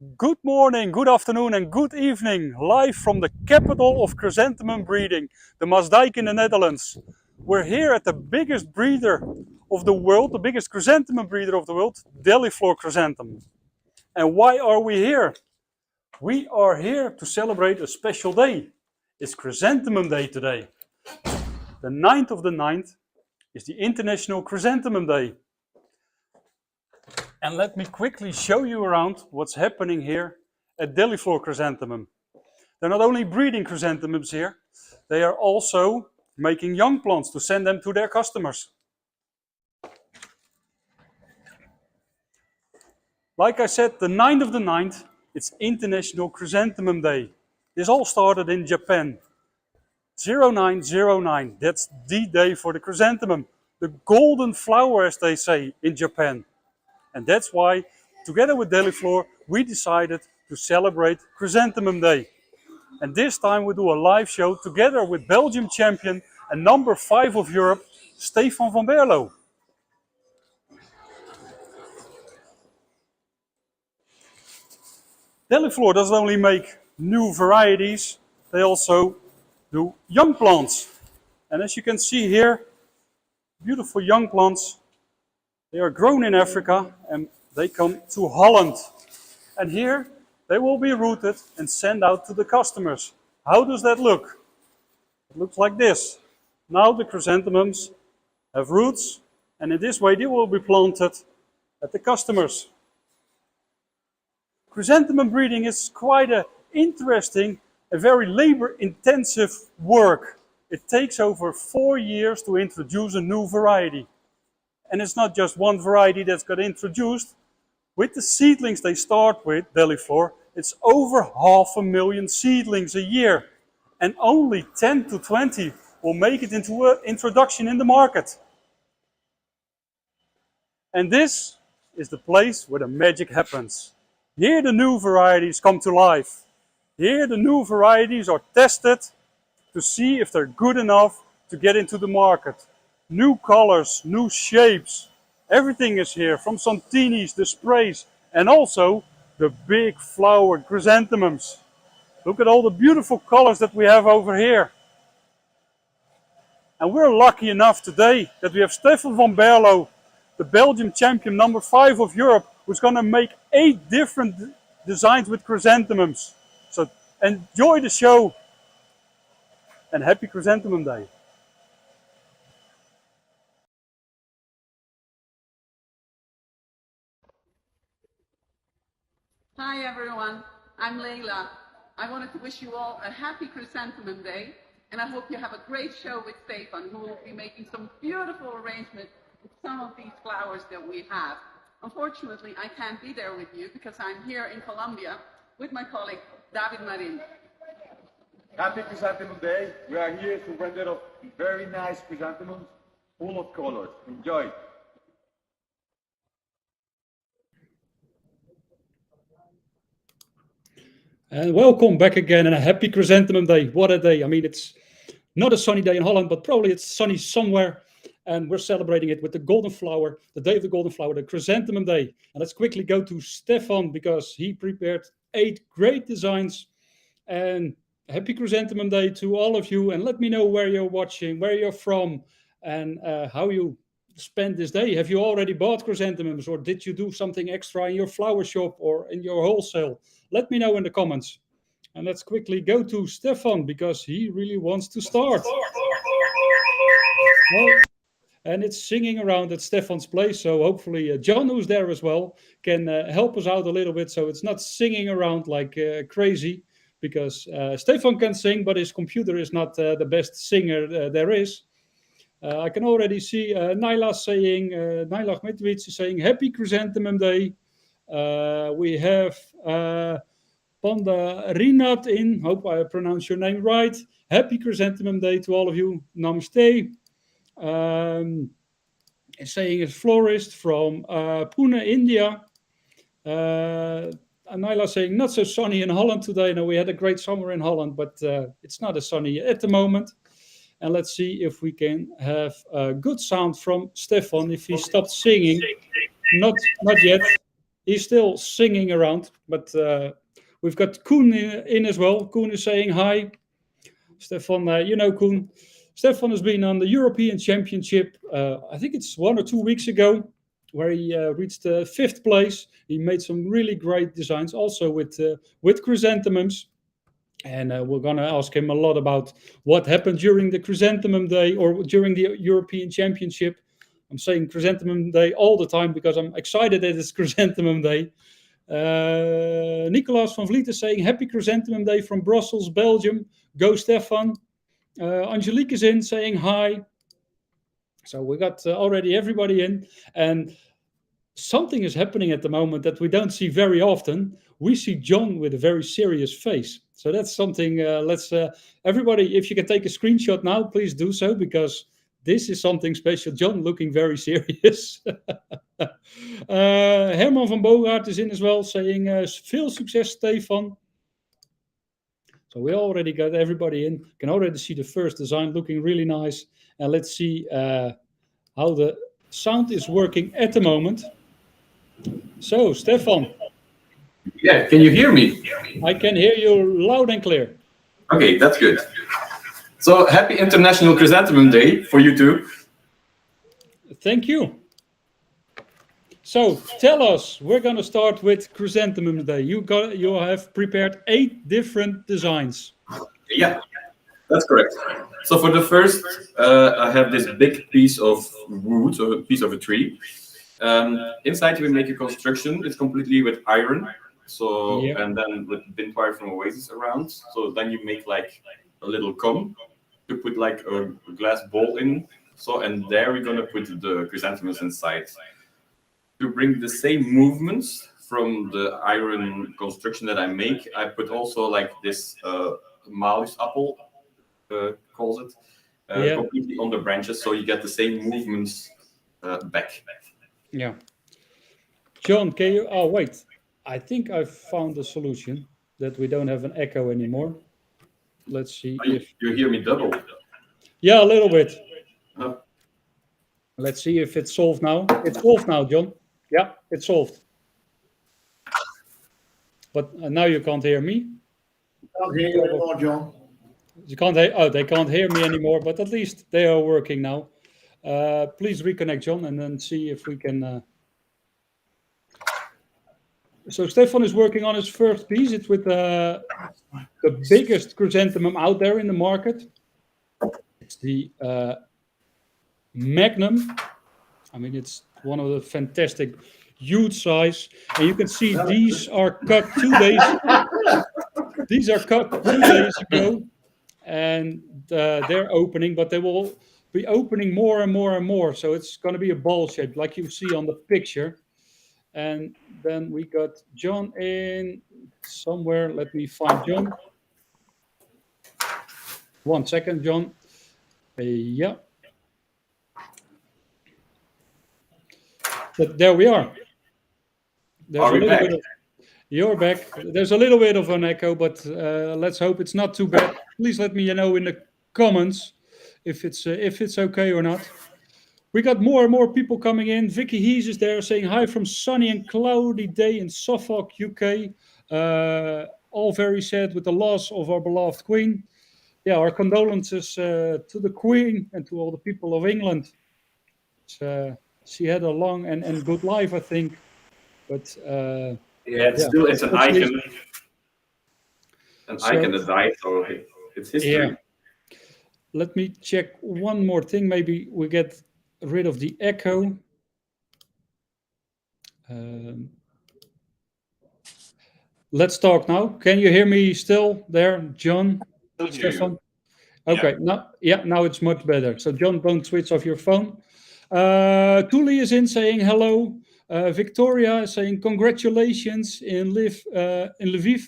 Good morning, good afternoon and good evening, live from the capital of chrysanthemum breeding, the Maasdijk in the Netherlands. We're here at the biggest breeder of the world, the biggest chrysanthemum breeder of the world, Deliflor Chrysanten. And why are we here? We are here to celebrate a special day. It's Chrysanthemum Day today. The 9th of the 9th is the International Chrysanthemum Day. And let me quickly show you around what's happening here at Deliflor Chrysanthemum. They're not only breeding chrysanthemums here, they are also making young plants to send them to their customers. Like I said, the 9th of the 9th, it's International Chrysanthemum Day. This all started in Japan. 0909, that's the day for the chrysanthemum. The golden flower, as they say in Japan. And that's why, together with Deliflor, we decided to celebrate Chrysanthemum Day. And this time we do a live show together with Belgium champion and number 5 of Europe, Stefan van Berlo. Deliflor doesn't only make new varieties, they also do young plants. And as you can see here, beautiful young plants. They are grown in Africa and they come to Holland. And here they will be rooted and sent out to the customers. How does that look? It looks like this. Now the chrysanthemums have roots and in this way they will be planted at the customers. Chrysanthemum breeding is quite an interesting and very labor-intensive work. It takes over 4 years to introduce a new variety. And it's not just one variety that's got introduced. With the seedlings they start with, Deliflor, it's over 500,000 seedlings a year. And only 10 to 20 will make it into an introduction in the market. And this is the place where the magic happens. Here the new varieties come to life. Here the new varieties are tested to see if they're good enough to get into the market. New colors, new shapes, everything is here, from Santinis, the sprays, and also the big flowered chrysanthemums. Look at all the beautiful colors that we have over here. And we're lucky enough today that we have Stefan van Berlo, the Belgian champion, number 5 of Europe, who's going to make 8 different designs with chrysanthemums. So enjoy the show and happy Chrysanthemum Day. Hi everyone, I'm Leila. I wanted to wish you all a happy Chrysanthemum Day, and I hope you have a great show with Stefan, who will be making some beautiful arrangements with some of these flowers that we have. Unfortunately, I can't be there with you because I'm here in Colombia with my colleague David Marin. Happy Chrysanthemum Day. We are here to render of very nice chrysanthemums full of colors. Enjoy. And welcome back again and a happy Chrysanthemum Day. What a day. I mean, it's not a sunny day in Holland, but probably it's sunny somewhere. And we're celebrating it with the golden flower, the day of the golden flower, the Chrysanthemum Day. And let's quickly go to Stefan because he prepared 8 great designs. And happy Chrysanthemum Day to all of you. And let me know where you're watching, where you're from, and how you spend this day. Have you already bought chrysanthemums, or did you do something extra in your flower shop or in your wholesale? Let me know in the comments. And let's quickly go to Stefan because he really wants to start. Well, and it's singing around at Stefan's place, so hopefully John, who's there as well, can help us out a little bit so it's not singing around like crazy, because Stefan can sing, but his computer is not the best singer there is. I can already see Naila saying, Naila Ahmetovic is saying, happy Chrysanthemum Day. We have Panda Rinat in, hope I pronounce your name right. Happy Chrysanthemum Day to all of you. Namaste. Saying a florist from Pune, India. Naila saying not so sunny in Holland today. No, we had a great summer in Holland, but it's not as sunny at the moment. And let's see if we can have a good sound from Stefan if he stopped singing. Not yet. He's still singing around, but we've got Koen in as well. Koen is saying hi. Stefan, you know Koen. Stefan has been on the European Championship, I think it's 1 or 2 weeks ago, where he reached 5th place. He made some really great designs, also with chrysanthemums. And we're going to ask him a lot about what happened during the Chrysanthemum Day or during the European Championship. I'm saying Chrysanthemum Day all the time because I'm excited that it's Chrysanthemum Day. Nicolaas van Vliet is saying, happy Chrysanthemum Day from Brussels, Belgium. Go, Stefan. Angelique is in saying hi. So we got already everybody in. And something is happening at the moment that we don't see very often. We see John with a very serious face. So that's something, everybody, if you can take a screenshot now, please do so, because this is something special. John looking very serious. Herman van Boogaard is in as well, saying, veel succes, Stefan. So we already got everybody in. Can already see the first design looking really nice. And let's see how the sound is working at the moment. So, Stefan. Yeah, can you hear me? I can hear you loud and clear. Okay, that's good. So, happy International Chrysanthemum Day for you too. Thank you. So, tell us, we're going to start with Chrysanthemum Day. You have prepared 8 different designs. Yeah, that's correct. So, for the first, I have this big piece of wood, or a piece of a tree. Inside we make a construction. It's completely with iron. So and then with bin wire from Oasis around. So then you make like a little cone to put like a glass bowl in. So and there we're gonna put the chrysanthemums inside. To bring the same movements from the iron construction that I make, I put also like this mouse apple calls it completely on the branches, so you get the same movements back. Yeah. John, can you... Oh, wait. I think I've found a solution that we don't have an echo anymore. Let's see if... You hear me double? Yeah, a little bit. Let's see if it's solved now. It's solved now, John. Yeah, it's solved. But now you can't hear me. I can't hear you anymore, John. You can't they can't hear me anymore, but at least they are working now. Please reconnect, John, and then see if we can... So Stefan is working on his first piece. It's with the biggest chrysanthemum out there in the market. It's the Magnum. I mean, it's one of the fantastic, huge size. And you can see these are cut 2 days. These are cut 2 days ago, and they're opening, but they will be opening more and more and more. So it's going to be a ball shape, like you see on the picture. And then we got John in somewhere. Let me find John. 1 second, John. Yeah. But there we are. Are we back? You're back. There's a little bit of an echo, but let's hope it's not too bad. Please let me know in the comments if it's okay or not. We got more and more people coming in. Vicky Hees is there saying hi from sunny and cloudy day in Suffolk, UK. All very sad with the loss of our beloved Queen. Yeah, our condolences to the Queen and to all the people of England. She had a long and good life, I think. But still it's an icon. Icon that died, so it's history. Yeah. Let me check one more thing. Maybe we get rid of the echo. Let's talk now. Can you hear me still there, John? Stefan? Okay, now it's much better. So John, don't switch off your phone. Tuli is in saying hello. Victoria is saying congratulations in Lviv.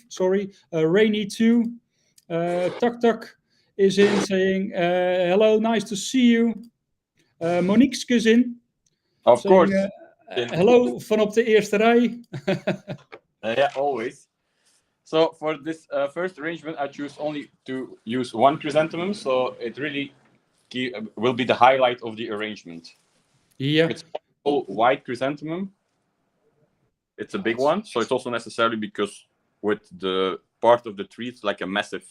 Rainy too. Tuk is in saying hello, nice to see you. Monique's in. Of saying, course. Hello van op de eerste rij. Yeah, always. So for this first arrangement, I choose only to use 1 chrysanthemum, so it really will be the highlight of the arrangement. Yeah. It's all white chrysanthemum. it's a big one. So it's also necessarily because with the part of the tree, it's like a massive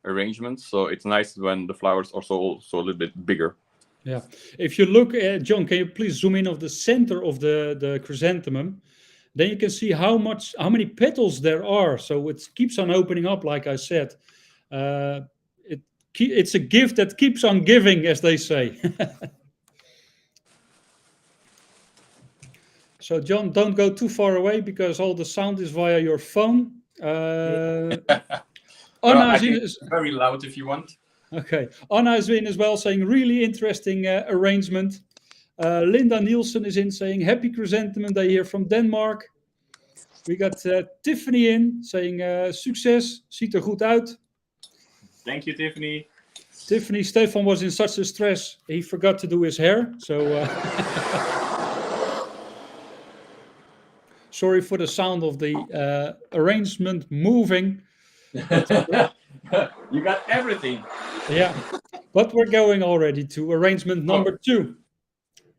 arrangement. So it's nice when the flowers are also a little bit bigger. Yeah. If you look at, John, can you please zoom in of the center of the chrysanthemum? Then you can see how many petals there are. So it keeps on opening up, like I said. It's a gift that keeps on giving, as they say. So, John, don't go too far away because all the sound is via your phone. Anna is very loud if you want. Okay. Anna is in as well, saying really interesting arrangement. Linda Nielsen is in saying happy Chrysanthemum Day here from Denmark. We got Tiffany in saying succes, ziet er goed uit. Thank you, Tiffany. Tiffany, Stefan was in such a stress, he forgot to do his hair. So sorry for the sound of the arrangement moving. You got everything. Yeah, but we're going already to arrangement number 2.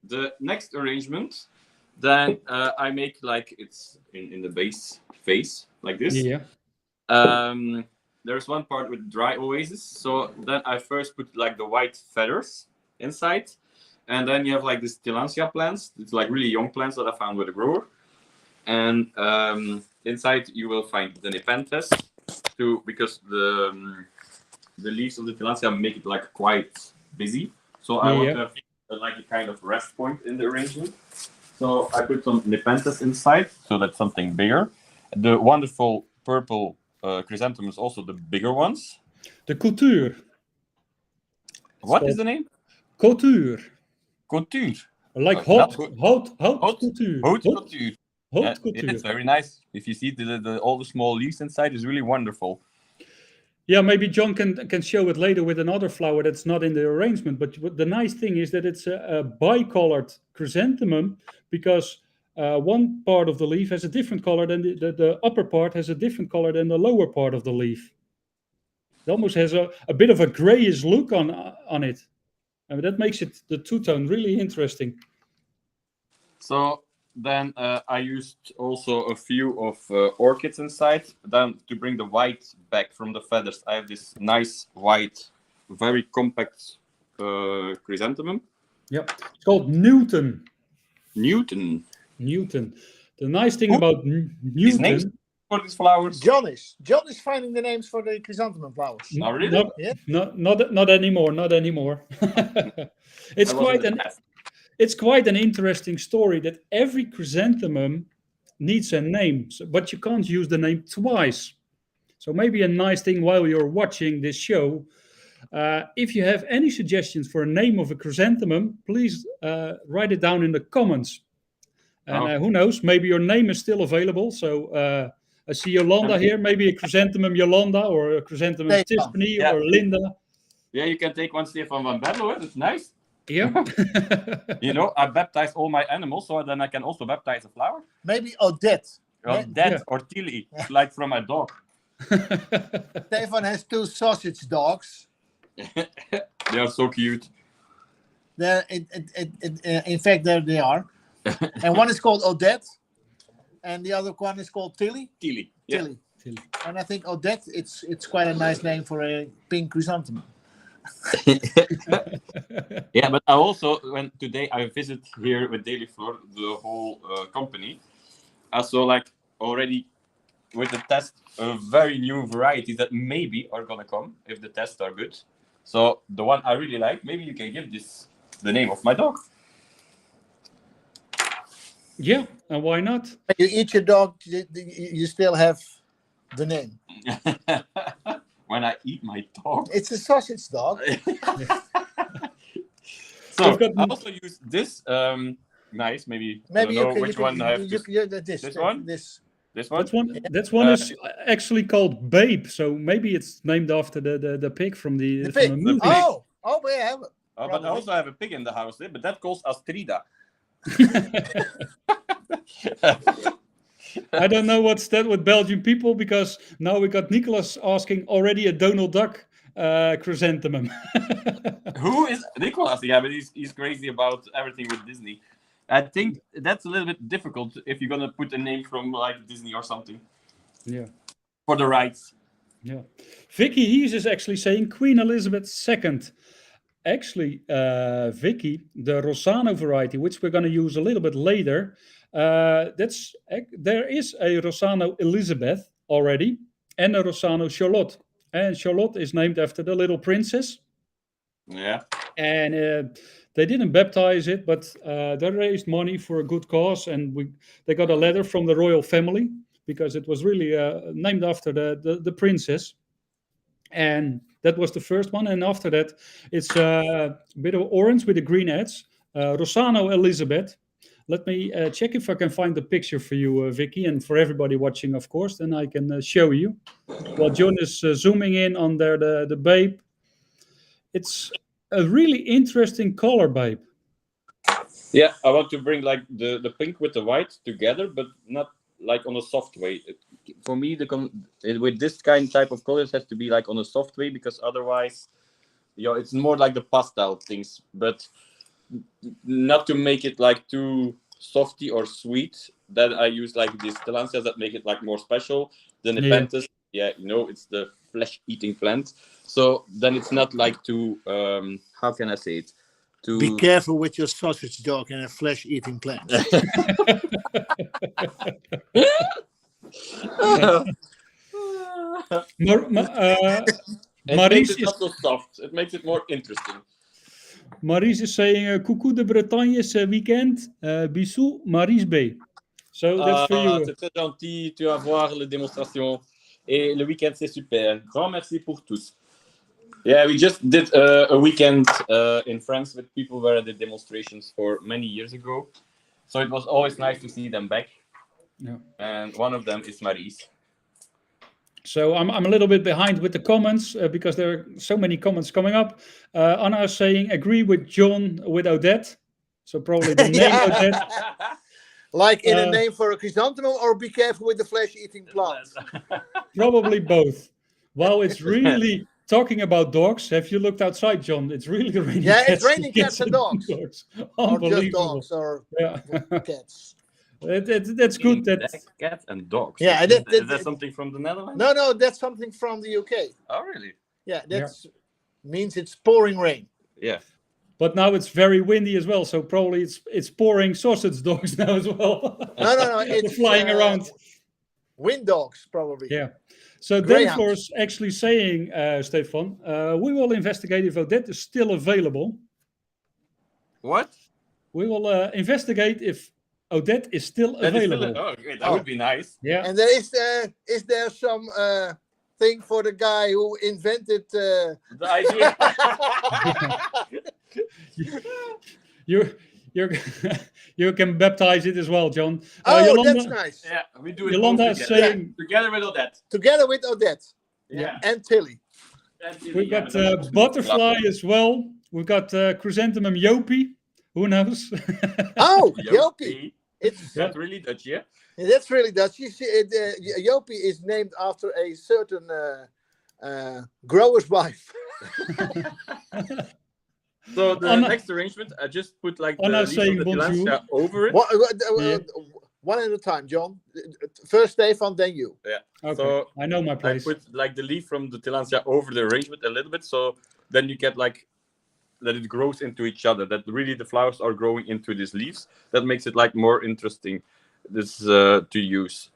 The next arrangement, then I make like it's in the base face like this. Yeah. There's one part with dry oasis. So then I first put like the white feathers inside. And then you have like these tillandsia plants. It's like really young plants that I found with a grower. And inside you will find the nepenthes too, because the leaves of the tillandsia make it like quite busy. So I want to have like a kind of rest point in the arrangement. So I put some nepenthes inside, so that's something bigger. The wonderful purple chrysanthemums, also the bigger ones. The couture. What is the name? Couture. Couture. Like haute couture. Haute couture. Haute couture. It's very nice. If you see all the small leaves inside, is really wonderful. Yeah, maybe John can show it later with another flower that's not in the arrangement. But the nice thing is that it's a bicolored chrysanthemum, because one part of the leaf has a different color than the upper part has a different color than the lower part of the leaf. It almost has a bit of a grayish look on it. And that makes it, the two-tone, really interesting. So then I used also a few of orchids inside. Then to bring the white back from the feathers, I have this nice white, very compact chrysanthemum. Yep, it's called Newton. Newton. The nice thing about Newton... For these flowers. John is finding the names for the chrysanthemum flowers. Oh, really? Not anymore. It's quite an interesting story that every chrysanthemum needs a name, but you can't use the name twice. So maybe a nice thing while you're watching this show, if you have any suggestions for a name of a chrysanthemum, please write it down in the comments. And who knows, maybe your name is still available. So I see Yolanda here, maybe a chrysanthemum Yolanda or a chrysanthemum Tiffany or Linda. Yeah, you can take one Stefan van Berlo, that's nice. Yeah. You know, I baptize all my animals, so then I can also baptize a flower. Maybe Odette. Or Tilly, like from my dog. Stefan has 2 sausage dogs. They are so cute. In fact, there they are. And one is called Odette, and the other one is called Tilly. Tilly. And I think Odette, it's quite a nice name for a pink chrysanthemum. Yeah, but I also, when today I visit here with Deliflor, the whole company, I saw like already with the test a very new variety that maybe are gonna come if the tests are good. So the one I really like, maybe you can give this the name of my dog. Yeah, and why not? When you eat your dog, you still have the name. When I eat my dog. It's a sausage dog. So I also use this. Nice, maybe I don't know which one I have. This one. This one. That one is actually called Babe. So maybe it's named after the pig from the movie. Oh, yeah. But I also have a pig in the house, but that calls Astrida. I don't know what's that with Belgian people, because now we got Nicholas asking already a Donald Duck chrysanthemum. Who is Nicholas? Yeah, but he's crazy about everything with Disney. I think that's a little bit difficult if you're gonna put a name from like Disney or something Yeah. for the rights. Yeah. Vicky Hees is actually saying Queen Elizabeth II. Actually, Vicky, the Rossano variety, which we're going to use a little bit later, there is a Rossano Elizabeth already and a Rossano Charlotte. And Charlotte is named after the little princess. Yeah. And they didn't baptize it, but they raised money for a good cause. And they got a letter from the royal family because it was really named after the princess. And that was the first one. And after that, it's a bit of orange with the green edge. Rossano Elizabeth. Let me check if I can find the picture for you, Vicky, and for everybody watching, of course. Then I can show you. While John is zooming in on there, the babe. It's a really interesting color, babe. Yeah, I want to bring like the pink with the white together, but not like on a soft way. For me, with this type of colors has to be like on a soft way, because otherwise, it's more like the pastel things, but not to make it like too softy or sweet. That I use like these tillandsias that make it like more special. The nepenthes, it's the flesh-eating plant. So then it's not like too how can I say it? Be careful with your sausage dog and a flesh-eating plant. It makes it not so soft. It makes it more interesting. Maurice is saying, coucou de Bretagne ce weekend. Bisous, Maurice B. So that's for you. C'est très gentil. Tu vas voir les démonstrations. Et le week-end, c'est super. Grand merci pour tous. Yeah, we just did a weekend in France with people where I did demonstrations for many years ago. So it was always nice to see them back. Yeah. And one of them is Maurice. So I'm a little bit behind with the comments because there are so many comments coming up. Anna is saying, agree with John with Odette. So probably the name Odette. Like in a name for a chrysanthemum, or be careful with the flesh-eating plants? Probably both. Wow, it's really talking about dogs. Have you looked outside, John? It's really raining cats. Yeah, it's raining cats and dogs. Unbelievable. Or just dogs or cats. That's good. Cats and dogs. Yeah, is that something from the Netherlands? No, that's something from the UK. Oh, really? Yeah, means it's pouring rain. Yeah. But now it's very windy as well, so probably it's pouring sausage dogs now as well. No, it's flying around. Wind dogs, probably. Yeah. So Deliflor is actually saying, Stefan, we will investigate if Odette is still available. What? We will investigate if Odette is still available. Okay, that would be nice. Yeah. And there is there some thing for the guy who invented the idea? you can baptize it as well, John. Yolanda, that's nice. Yeah, we do it Yolanda is saying together with Odette. Together with Odette. Yeah. And Tilly. We've got butterfly as well. We've got chrysanthemum Jopie. Who knows? Oh, Jopie. That's really Dutch, yeah? That's really Dutch. You see, Jopie is named after a certain grower's wife. So the next arrangement, I just put like the tillandsia over it. One at a time, John. First Stefan, then you. Yeah. Okay. So I know my place. I put like the leaf from the tillandsia over the arrangement a little bit, so then you get like that it grows into each other. That really the flowers are growing into these leaves. That makes it like more interesting. This to use.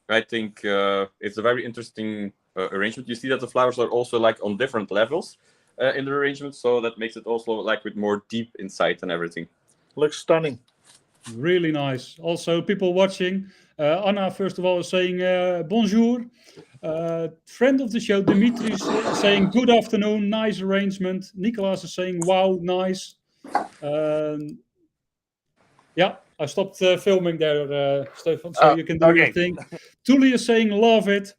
I think it's a very interesting arrangement. You see that the flowers are also like on different levels in the arrangement, so that makes it also like with more deep insight and everything. Looks stunning. Really nice. Also, people watching. Anna, first of all, is saying bonjour. Friend of the show, Dimitri, is saying good afternoon. Nice arrangement. Nicolas is saying wow, nice. Yeah, I stopped filming there, Stefan, so you can do your thing. Tuli is saying love it.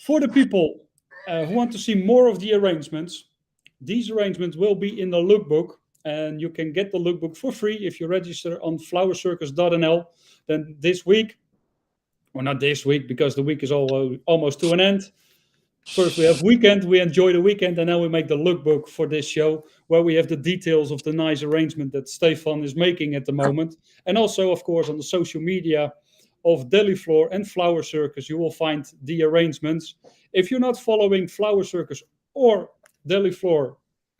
For the people who want to see more of the arrangements, these arrangements will be in the lookbook, and you can get the lookbook for free if you register on flowercircus.nl. Then this week, or not this week because the week is almost to an end, First, we have weekend. We enjoy the weekend, and now we make the lookbook for this show, where we have the details of the nice arrangement that Stefan is making at the moment, and also, of course, on the social media of Deliflor and Flower Circus, you will find the arrangements. If you're not following Flower Circus or Deliflor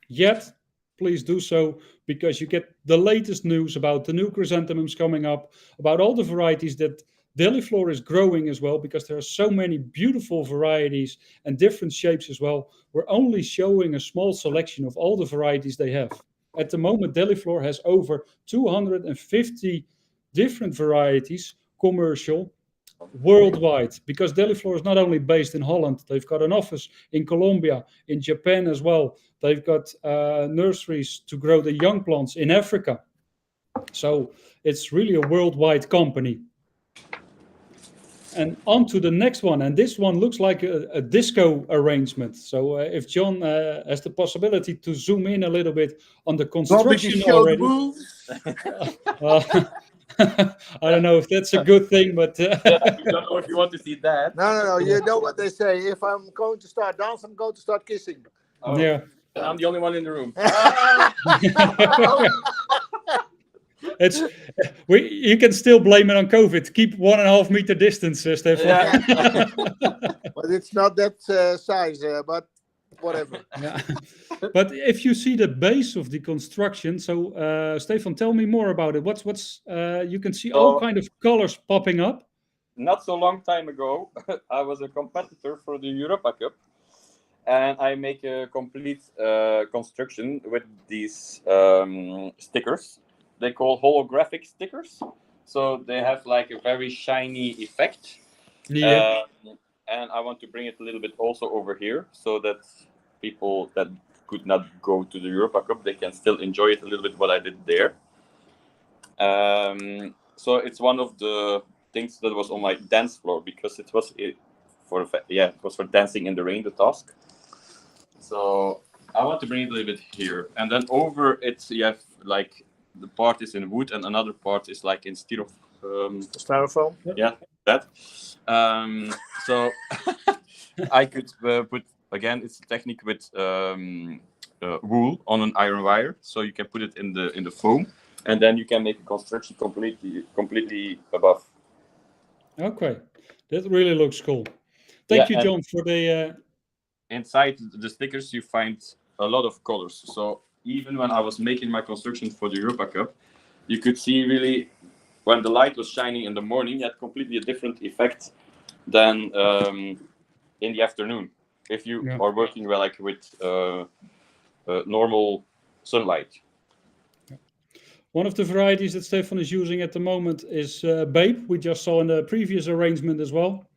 yet, please do so, because you get the latest news about the new chrysanthemums coming up, about all the varieties that Deliflor is growing as well, because there are so many beautiful varieties and different shapes as well. We're only showing a small selection of all the varieties they have. At the moment, Deliflor has over 250 different varieties, commercial, worldwide, because Deliflor is not only based in Holland, they've got an office in Colombia, in Japan as well. They've got nurseries to grow the young plants in Africa. So it's really a worldwide company. And on to the next one, and this one looks like a disco arrangement. So if John has the possibility to zoom in a little bit on the construction already. I don't know if that's a good thing, but I don't know if you want to see that. No. You know what they say. If I'm going to start dancing, I'm going to start kissing. Oh, yeah. I'm the only one in the room. You can still blame it on COVID. Keep 1.5 meter distance, Stefan. Yeah. But it's not that size, but whatever. Yeah. But if you see the base of the construction, so Stefan, tell me more about it. What's you can see all kind of colors popping up. Not so long time ago, I was a competitor for the Europa Cup, and I make a complete construction with these stickers. They call holographic stickers, so they have like a very shiny effect. Yeah. And I want to bring it a little bit also over here, so that people that could not go to the Europa Cup, they can still enjoy it a little bit what I did there. So it's one of the things that was on my dance floor, because it was for dancing in the rain, the task. So I want to bring it a little bit here, and then over it you have like the part is in wood and another part is like in Styrofoam. Yeah, that. So I could put, again, it's a technique with wool on an iron wire, so you can put it in the foam, and then you can make a construction completely above. Okay, that really looks cool. Thank you, John, for the. Inside the stickers, you find a lot of colors. So even when I was making my construction for the Europa Cup, you could see really when the light was shining in the morning, you had completely a different effect than in the afternoon. If you are working well, like with normal sunlight. One of the varieties that Stefan is using at the moment is Babe. We just saw in the previous arrangement as well.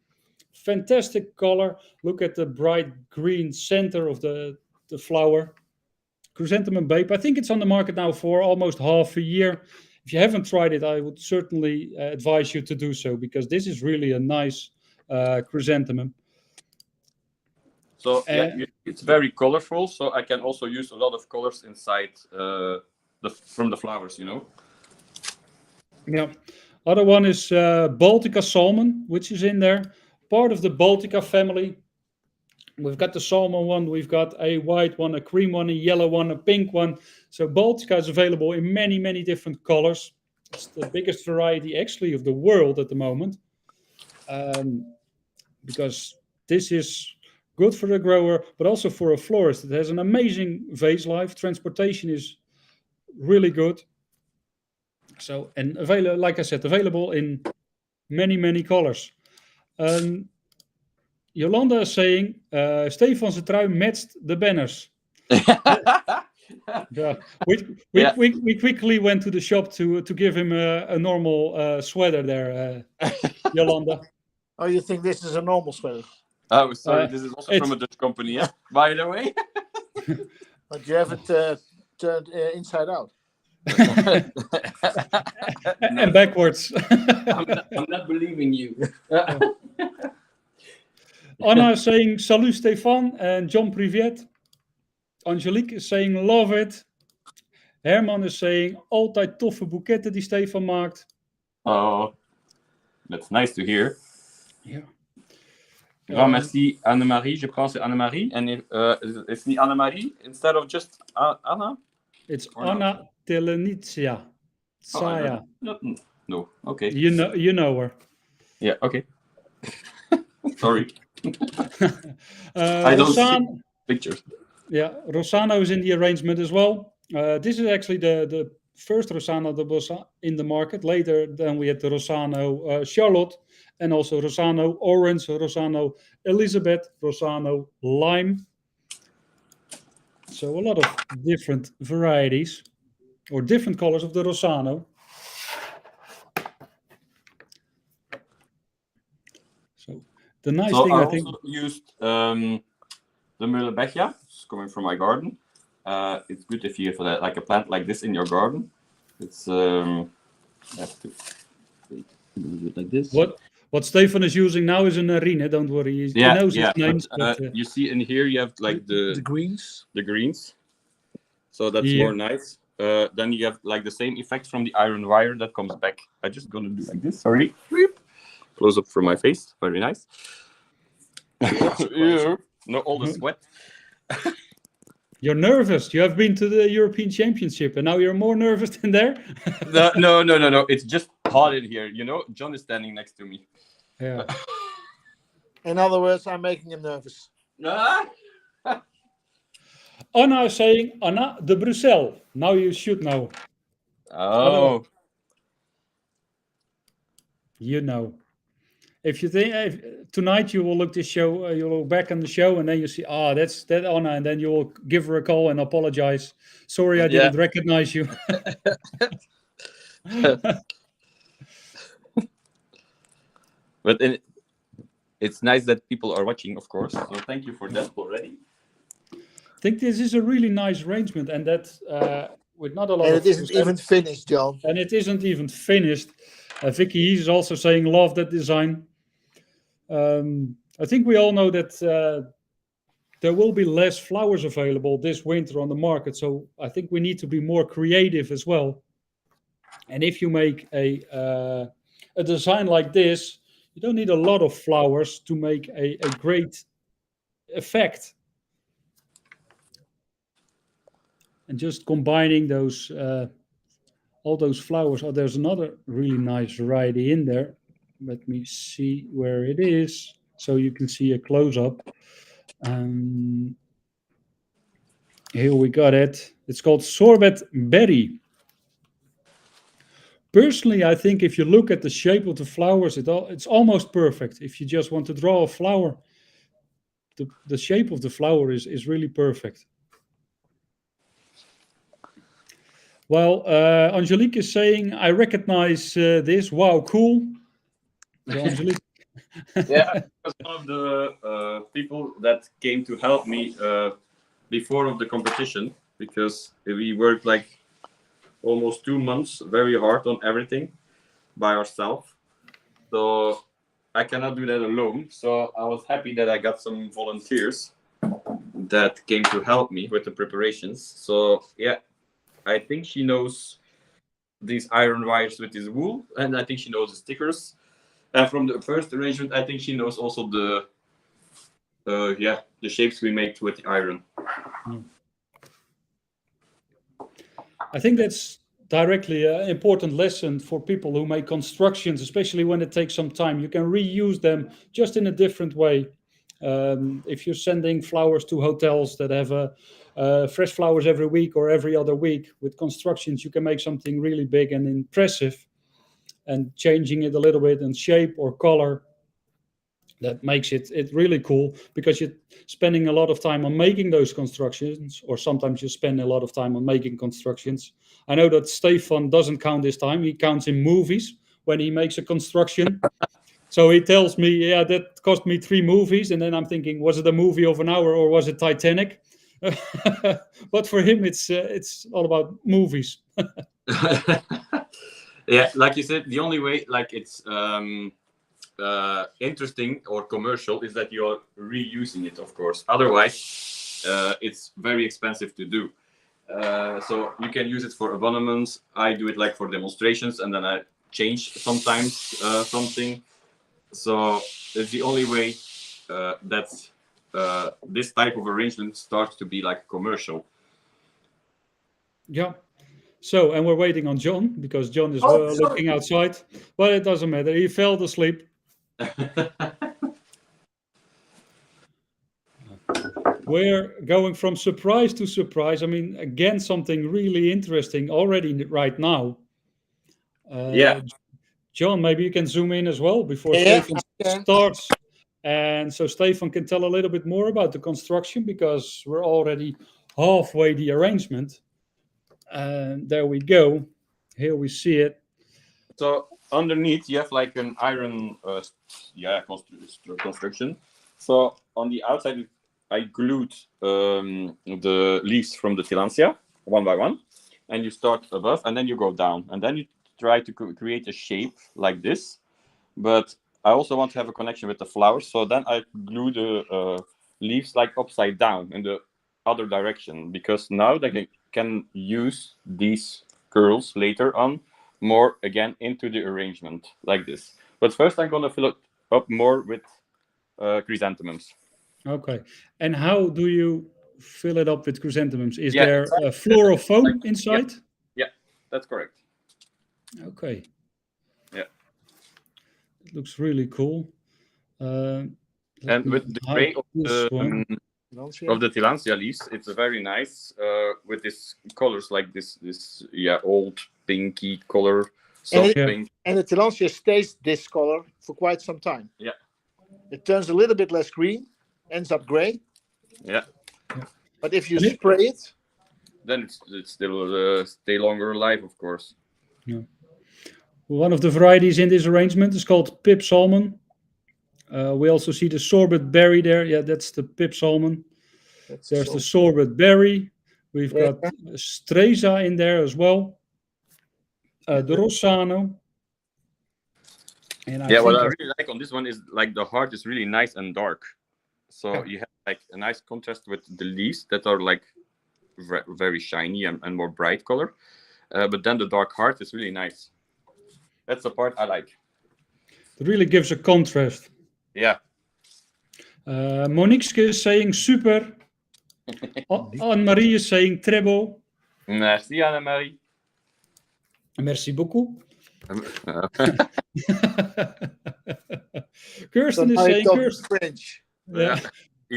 Fantastic color. Look at the bright green center of the flower. Chrysanthemum Babe. I think it's on the market now for almost half a year. If you haven't tried it, I would certainly advise you to do so, because this is really a nice chrysanthemum. So it's very colorful. So I can also use a lot of colors inside from the flowers, you know. Yeah. Other one is Baltica Salmon, which is in there. Part of the Baltica family. We've got the salmon one, we've got a white one, a cream one, a yellow one, a pink one. So Baltica is available in many, many different colors. It's the biggest variety actually of the world at the moment. Because this is good for the grower, but also for a florist. It has an amazing vase life. Transportation is really good. So, and available, like I said, available in many, many colors. Yolanda is saying, Stefan's trui matched the banners. Yeah. We quickly went to the shop to give him a normal sweater there, Yolanda. Oh, you think this is a normal sweater? Oh, sorry, this is also from a Dutch company, yeah? By the way. But you haven't turned inside out. And backwards. I'm not believing you. Anna is saying salut Stefan, and John Privet. Angelique is saying love it. Herman is saying altijd toffe boeketten die Stefan maakt. Oh, that's nice to hear. Yeah. Grand merci, Annemarie. Je pense c'est Annemarie. And if, it's niet Annemarie instead of just Anna? It's Or not? Anna Telenicia. Oh, I Saya. don't no, okay. You know her. Yeah, okay. Sorry. I don't see pictures. Yeah, Rossano is in the arrangement as well. This is actually the first Rossano that was in the market. Later, then we had the Rossano Charlotte, and also Rossano Orange, Rossano Elizabeth, Rossano Lime. So a lot of different varieties or different colors of the Rossano. So the nice thing I think also used the Mullebechia. It's coming from my garden. It's good if you have like a plant like this in your garden. It's you have to do it like this. What Stefan is using now is an arena. Don't worry, he knows his names. But, you see in here you have like the greens. The greens. So that's more nice. Then you have like the same effect from the iron wire that comes back. I'm just gonna do like this. Sorry. Close up from my face. Very nice. No, all the sweat. You're nervous. You have been to the European Championship, and now you're more nervous than there. No. It's just hot in here. You know, John is standing next to me. Yeah. In other words, I'm making him nervous. Anna is saying Anna de Bruxelles. Now you should know. Oh. You know. If you think tonight you will look this show, you will look back on the show, and then you see, that's that Anna, and then you will give her a call and apologize. Sorry, I didn't recognize you. But it's nice that people are watching, of course. So thank you for that already. I think this is a really nice arrangement, and that with not a lot. And of it isn't even finished, John. And it isn't even finished. Vicky is also saying, love that design. I think we all know that there will be less flowers available this winter on the market. So I think we need to be more creative as well. And if you make a design like this, you don't need a lot of flowers to make a great effect. And just combining those all those flowers. Oh, there's another really nice variety in there. Let me see where it is, so you can see a close-up. Here we got it. It's called Sorbet Berry. Personally, I think if you look at the shape of the flowers, it's almost perfect. If you just want to draw a flower, the shape of the flower is really perfect. Well, Angelique is saying, I recognize this. Wow, cool. So Angelique. Yeah, I was one of the people that came to help me before of the competition, because we worked like almost 2 months very hard on everything by ourselves. So I cannot do that alone. So I was happy that I got some volunteers that came to help me with the preparations. So yeah, I think she knows these iron wires with this wool, and I think she knows the stickers. And from the first arrangement, I think she knows also the shapes we make with the iron. I think that's directly an important lesson for people who make constructions, especially when it takes some time. You can reuse them just in a different way. If you're sending flowers to hotels that have fresh flowers every week or every other week, with constructions, you can make something really big and impressive, and changing it a little bit in shape or color. That makes it really cool, because you're spending a lot of time on making those constructions, or sometimes you spend a lot of time on making constructions. I know that Stefan doesn't count his time. He counts in movies when he makes a construction. So he tells me, yeah, that cost me 3 movies. And then I'm thinking, was it a movie of an hour or was it Titanic? But for him, it's all about movies. Yeah, like you said, the only way like it's interesting or commercial is that you're reusing it, of course. Otherwise, it's very expensive to do. So you can use it for abonnements. I do it like for demonstrations, and then I change sometimes something. So it's the only way that this type of arrangement starts to be like commercial. Yeah. So, and we're waiting on John because John is Oh, sorry. looking outside, but it doesn't matter. He fell asleep. We're going from surprise to surprise. I mean, again, something really interesting already right now. Yeah. John, maybe you can zoom in as well before Yeah, Stefan I can. starts. And so Stefan can tell a little bit more about the construction because we're already halfway the arrangement. And there we go. Here we see it. So underneath you have like an iron construction. So on the outside I glued the leaves from the tillandsia one by one, and you start above and then you go down, and then you try to create a shape like this. But I also want to have a connection with the flowers, so then I glue the leaves like upside down in the other direction, because now they can use these curls later on more again into the arrangement like this. But first I'm gonna fill it up more with chrysanthemums. Okay. And how do you fill it up with chrysanthemums? Is Yeah, there a floral foam inside? Yeah, that's correct. Okay. Yeah. It looks really cool. And with the gray of the tillandsia leaves, it's very nice with these colors like this old pinky color, soft pink. And the tillandsia stays this color for quite some time. Yeah. It turns a little bit less green, ends up gray. Yeah. But if you spray it, then it's still stay longer alive, of course. Yeah. One of the varieties in this arrangement is called Pip Salmon. We also see the sorbet berry there. Yeah, that's the Pip Salmon. There's the sorbet berry. We've got Streza in there as well. The Rossano. And what I really like on this one is like the heart is really nice and dark. So you have like a nice contrast with the leaves that are like very shiny and more bright color. But then the dark heart is really nice. That's the part I like. It really gives a contrast. Yeah. Monique is saying super. Anne-Marie is saying très beau. Merci, Anne-Marie. Merci beaucoup. Kirsten is saying French. Yeah.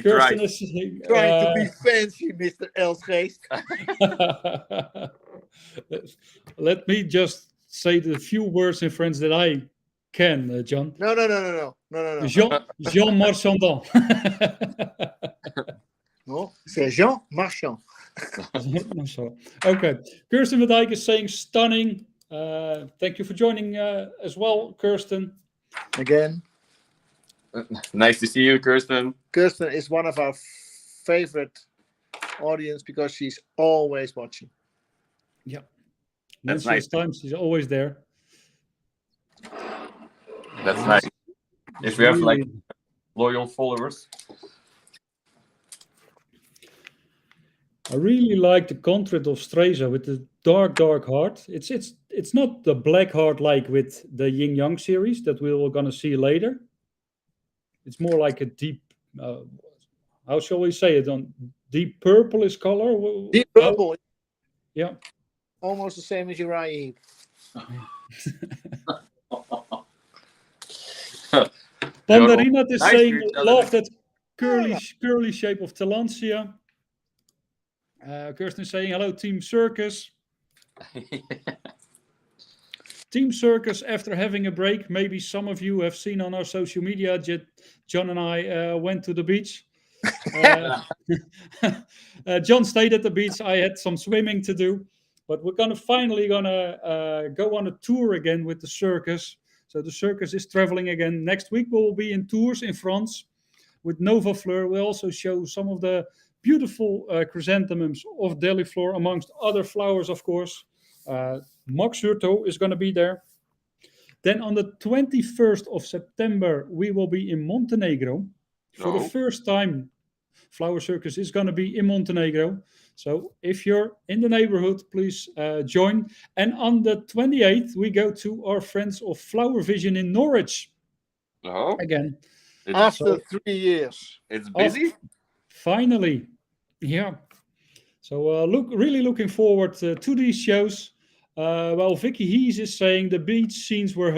Kirsten is saying, Trying to be fancy, Mr. Elsgeest. Let me just say the few words in French that I can, John. No. Jean Marchandant. No, c'est Jean Marchand. Okay. Kirsten van Dijk is saying stunning. Thank you for joining as well, Kirsten. Again. Nice to see you, Kirsten. Kirsten is one of our favorite audience because she's always watching. Yeah. That's Most nice. of the time, she's always there. That's nice. If we have like loyal followers. I really like the contrast of Streza with the dark heart. It's not the black heart like with the Yin Yang series that we're gonna see later. It's more like a deep, how shall we say it? On deep purplish color. Deep purple. Yeah. Almost the same as Uriah. Pandarina is nice saying, to love that curly shape of tillandsia. Kirsten is saying, hello, Team Circus. Team Circus, after having a break, maybe some of you have seen on our social media, John and I went to the beach. John stayed at the beach. I had some swimming to do. But we're finally gonna go on a tour again with the Circus. So the Circus is traveling again. Next week we will be in Tours in France with Nova Fleur. We'll also show some of the beautiful chrysanthemums of Deliflor, amongst other flowers, of course. Max Hurto is going to be there. Then on the 21st of September, we will be in Montenegro. For the first time, Flower Circus is going to be in Montenegro. So if you're in the neighborhood, please join. And on the 28th, we go to our friends of Flower Vision in Norwich. Oh. Again. After 3 years. It's busy. Finally, yeah. So really looking forward to these shows. Well, Vicky Hees is saying the beach scenes were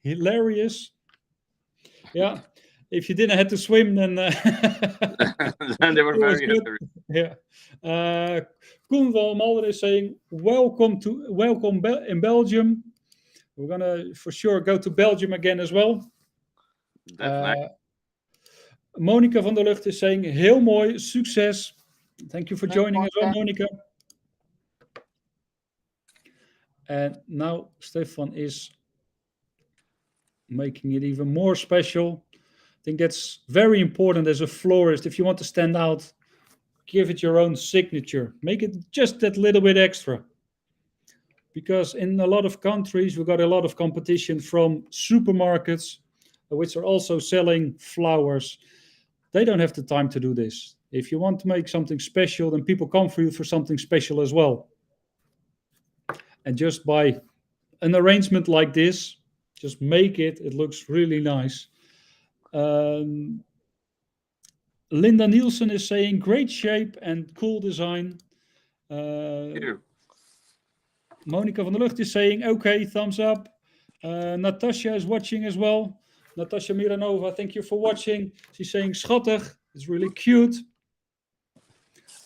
hilarious. Yeah, if you didn't have to swim, then And they were it was very good. happy. Yeah. Koen van Malden is saying welcome in Belgium. We're gonna for sure go to Belgium again as well. That's nice. Monica van der Lucht is saying heel mooi, succes. Thank you for joining as well, Monica. And now Stefan is making it even more special. I think that's very important as a florist. If you want to stand out, give it your own signature. Make it just that little bit extra. Because in a lot of countries, we've got a lot of competition from supermarkets, which are also selling flowers. They don't have the time to do this. If you want to make something special, then people come for you for something special as well. And just by an arrangement like this, just make it. It looks really nice. Linda Nielsen is saying great shape and cool design. Monica van der Lucht is saying okay, thumbs up. Natasha is watching as well. Natasha Miranova, thank you for watching. She's saying schattig. It's really cute.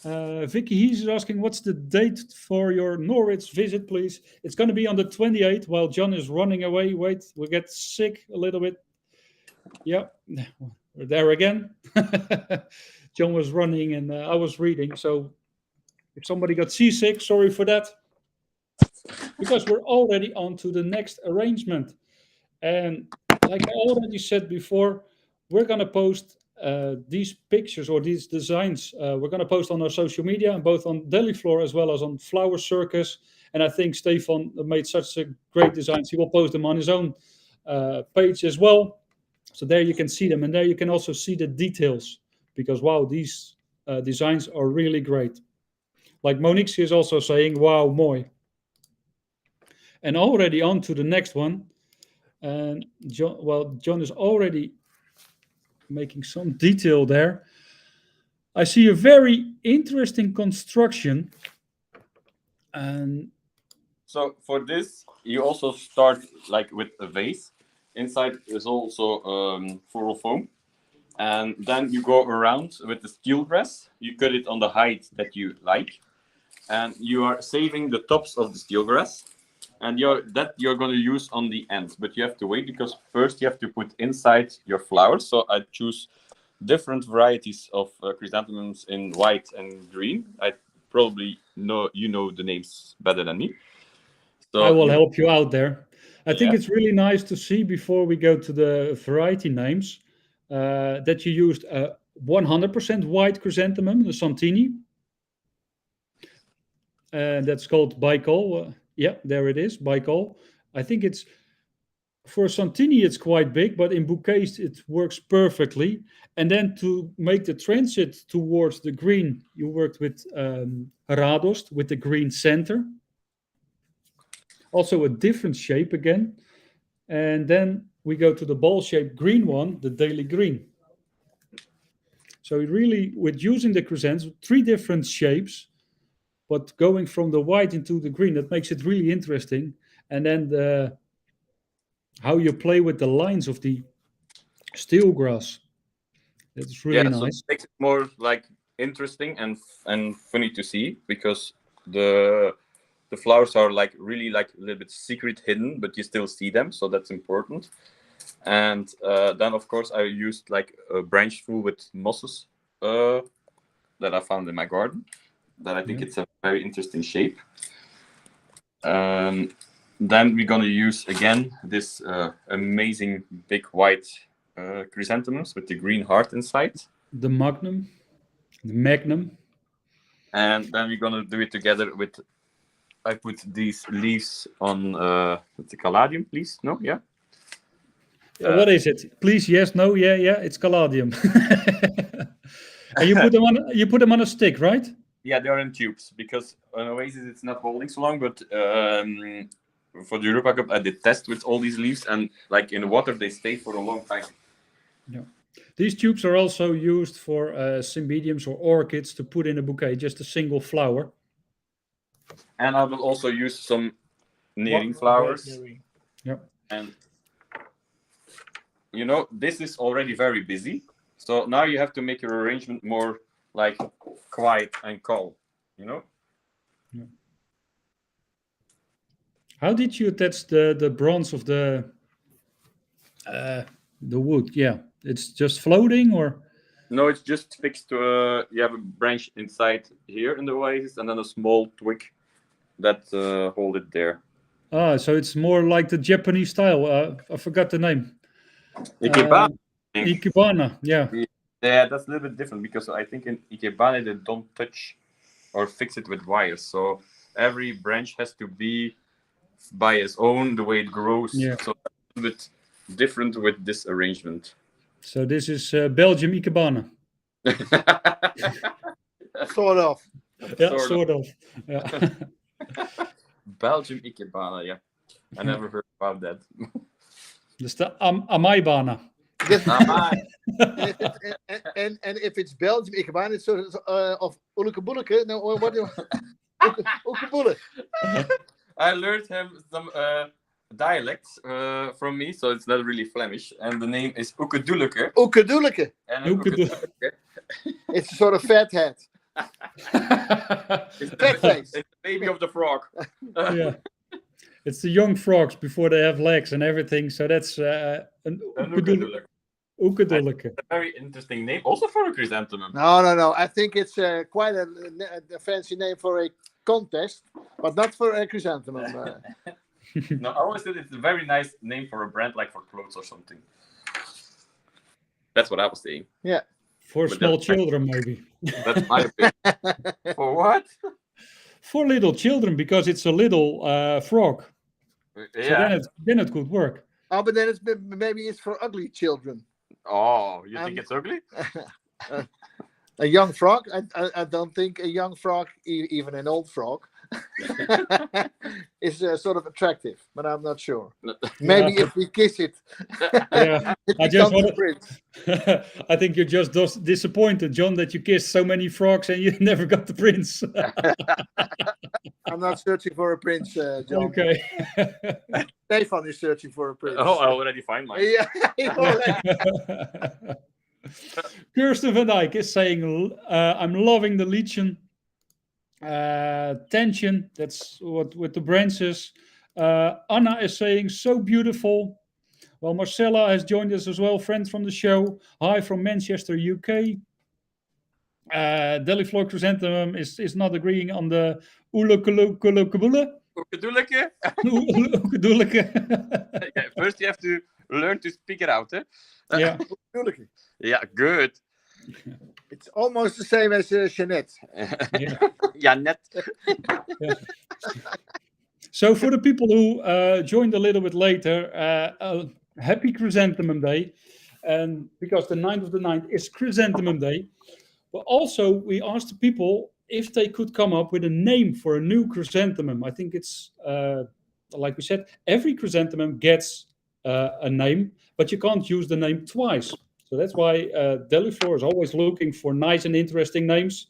Vicky Hees is asking, what's the date for your Norwich visit, please? It's going to be on the 28th while John is running away. Wait, we'll get sick a little bit. Yeah, we're there again. John was running and I was reading. So if somebody got seasick, sorry for that. Because we're already on to the next arrangement. And like I already said before, we're going to post these pictures or these designs. We're going to post on our social media, both on Deliflor as well as on Flower Circus. And I think Stefan made such a great designs. He will post them on his own page as well. So there you can see them. And there you can also see the details. Because, wow, these designs are really great. Like Monique is also saying, wow, mooi. And already on to the next one. And John is already making some detail there. I see a very interesting construction. And so for this, you also start like with a vase. Inside is also floral foam. And then you go around with the steel grass. You cut it on the height that you like. And you are saving the tops of the steel grass. And you're going to use on the ends, but you have to wait because first you have to put inside your flowers. So I choose different varieties of chrysanthemums in white and green. I probably know the names better than me. So I will help you out there. I think it's really nice to see before we go to the variety names that you used 100% white chrysanthemum, the Santini. And that's called Baikal. Yeah, there it is, Baikal. I think it's, for Santini, it's quite big, but in bouquets, it works perfectly. And then to make the transit towards the green, you worked with Radost, with the green center. Also a different shape again. And then we go to the ball-shaped green one, the Daily Green. So really, with using the chrysanthemums, 3 different shapes, but going from the white into the green, that makes it really interesting. And then how you play with the lines of the steel grass. It's really nice. So it makes it more like interesting and funny to see because the flowers are like really like a little bit secret hidden, but you still see them, so that's important. And then of course I used like a branch full with mosses that I found in my garden. That I think it's a very interesting shape. Then we're gonna use again this amazing big white chrysanthemums with the green heart inside. The Magnum. And then we're gonna do it together with. I put these leaves on with the caladium, please. No, yeah. What is it? Please, yes, no, yeah. It's caladium. And you put them on a stick, right? Yeah, they are in tubes because on Oasis it's not holding so long, but for the Europa Cup I did test with all these leaves and like in the water they stay for a long time. These tubes are also used for cymbidiums or orchids to put in a bouquet, just a single flower. And I will also use some kneading flowers. Yeah. And you know, this is already very busy. So now you have to make your arrangement more like quiet and calm, you know? How did you attach the bronze of the wood? Yeah, it's just floating, or No, it's just fixed to, you have a branch inside here in the oasis and then a small twig that hold it there. so it's more like the Japanese style. I forgot the name. Ikebana. I think. Ikebana, yeah. Yeah, that's a little bit different because I think in Ikebana they don't touch or fix it with wires. So every branch has to be by its own, the way it grows. Yeah. So it's a bit different with this arrangement. So this is Belgium Ikebana. Sort of. Yeah, sort of. Yeah. Belgium Ikebana, yeah. I never heard about that. Dus de Amaibana. And if it's Belgium, Ikebana, it's sort of Ulekeboeleke. No, or what? Ulekeboele. I learned him some dialects from me, so it's not really Flemish. And the name is Oekedoeleke. Oekedoeleke. And It's a sort of fat hat. it's Fat face. the baby of the frog. Yeah. It's the young frogs before they have legs and everything. So that's an Oekedoeleke. Oekedoeleke. A very interesting name, also for a chrysanthemum. No. I think it's quite a fancy name for a contest, but not for a chrysanthemum. No, I always said it's a very nice name for a brand, like for clothes or something. That's what I was saying. Yeah. For But small that's- children, maybe. That's my opinion. For what? For little children, because it's a little frog. So Yeah. then it could work. Oh, but then maybe it's for ugly children. Oh, you think it's ugly? A young frog? I don't think a young frog, even an old frog, is sort of attractive, but I'm not sure. Maybe if we kiss it, Yeah. it I just becomes a wanted- prince. I think you're just disappointed, John, that you kissed so many frogs and you never got the prince. I'm not searching for a prince, John. Okay. Stefan is searching for a prince. Oh, I already find mine. Yeah, he already- Kirsten van Dijk is saying, I'm loving the lichen tension. That's what with the branches. Anna is saying, so beautiful. Well, Marcella has joined us as well, friend from the show. Hi from Manchester, UK. Deliflor Chrysanthemum is not agreeing on the Oekedoeleke. Oekedoeleke? Oekedoeleke. Yeah, first you have to learn to speak it out, eh? Yeah. Oekedoeleke. Yeah, good. It's almost the same as Jeanette. Yeah. Yeah, net. So for the people who joined a little bit later, happy Chrysanthemum Day. And because the 9th of the 9th is Chrysanthemum Day. But also we asked the people if they could come up with a name for a new chrysanthemum. I think it's, like we said, every chrysanthemum gets a name, but you can't use the name twice. So that's why Deliflor is always looking for nice and interesting names.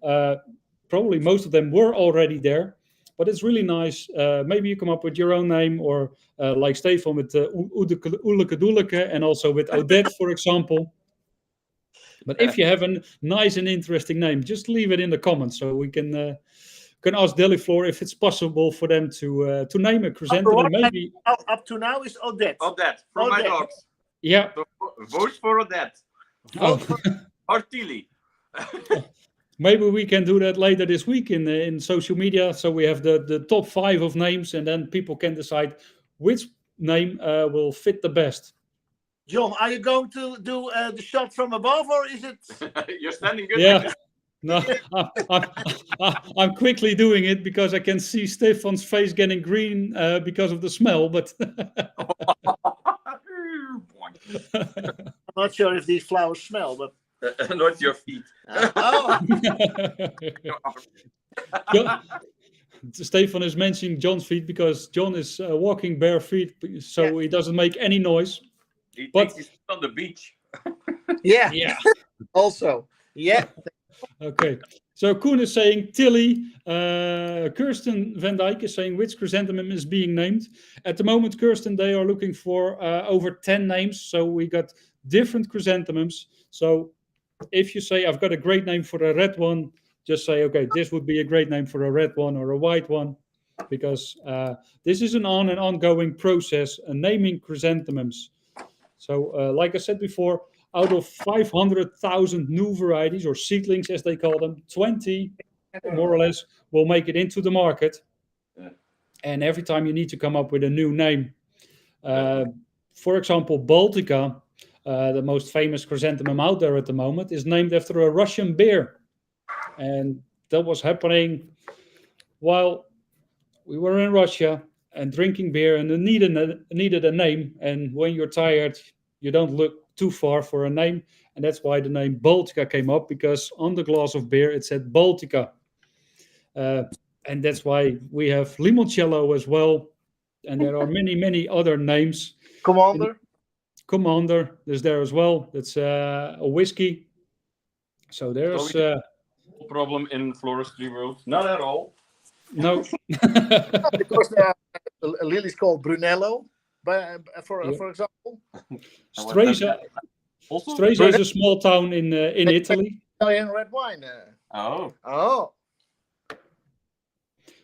Probably most of them were already there, but it's really nice. Maybe you come up with your own name, or like Stefan with Oekedoeleke, and also with Odette, for example. But if you have a nice and interesting name, just leave it in the comments so we can ask Deliflor if it's possible for them to name a chrysanthemum. Maybe, Up to now is Odette. Odette, from my Odette. dogs. yeah. So, vote for Odette. Oh. Or Tilly. Maybe we can do that later this week in social media. So we have the top 5 of names, and then people can decide which name will fit the best. John, are you going to do the shot from above, or is it? You're standing good. Yeah. No, I'm quickly doing it because I can see Stefan's face getting green because of the smell. But I'm not sure if these flowers smell, but Not your feet. oh, Stefan is mentioning John's feet because John is walking bare feet, so he doesn't make any noise. He But- thinks he's on the beach. Yeah. Yeah. Also. Yeah. Okay. So Koen is saying Tilly. Kirsten van Dijk is saying which chrysanthemum is being named. At the moment, Kirsten, they are looking for over 10 names. So we got different chrysanthemums. So if you say, I've got a great name for a red one, just say, okay, this would be a great name for a red one or a white one. Because this is an ongoing process, naming chrysanthemums. So like I said before, out of 500,000 new varieties, or seedlings as they call them, 20 more or less will make it into the market. Yeah. And every time you need to come up with a new name. For example, Baltica, the most famous chrysanthemum out there at the moment, is named after a Russian beer. And that was happening while we were in Russia and drinking beer, and it needed a name. And when you're tired, you don't look too far for a name. And that's why the name Baltica came up, because on the glass of beer it said Baltica. And that's why we have limoncello as well. And there are many, many other names. Commander. Commander is there as well. It's a whiskey. So there's problem in floristry world. Not at all. no. Because Lily's called Brunello, for example. Stresa is a small town in Italy. Italian red wine. Oh. Oh.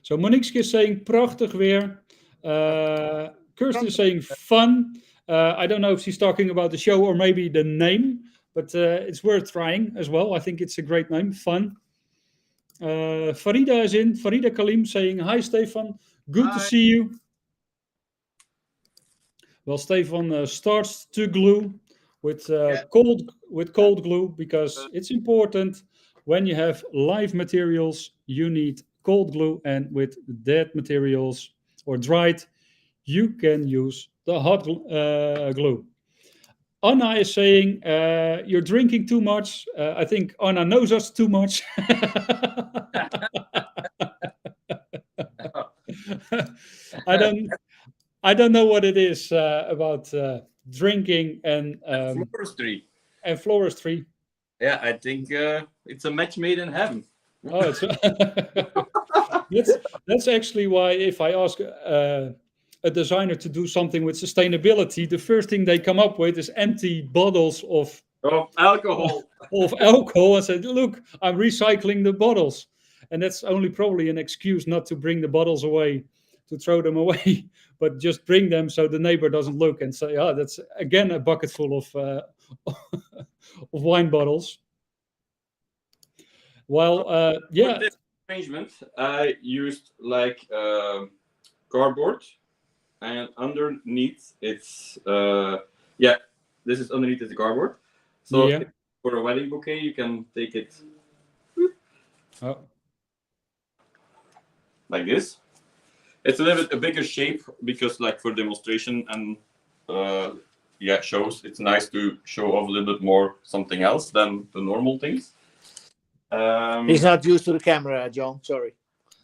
So Monique is saying prachtig weer. Kirsten is saying fun. I don't know if she's talking about the show or maybe the name, but it's worth trying as well. I think it's a great name, fun. Farida is in. Farida Kalim saying, hi, Stefan. Good to see you. Well, Stefan starts to glue with cold glue, because it's important when you have live materials, you need cold glue, and with dead materials or dried, you can use the hot glue. Anna is saying, you're drinking too much. I think Anna knows us too much. I don't know what it is about drinking and floristry. And floristry. Yeah, I think it's a match made in heaven. Oh, that's actually why if I ask a designer to do something with sustainability, the first thing they come up with is empty bottles of alcohol. Of alcohol, and said, look, I'm recycling the bottles. And that's only probably an excuse not to bring the bottles away, to throw them away, but just bring them so the neighbor doesn't look and say, oh, that's again a bucket full of of wine bottles. Well, yeah. For this arrangement, I used like cardboard, and underneath it's this is underneath the cardboard. So for a wedding bouquet, you can take it like this. It's a little bit a bigger shape because, like, for demonstration and shows, it's nice to show off a little bit more something else than the normal things. He's not used to the camera, John. Sorry.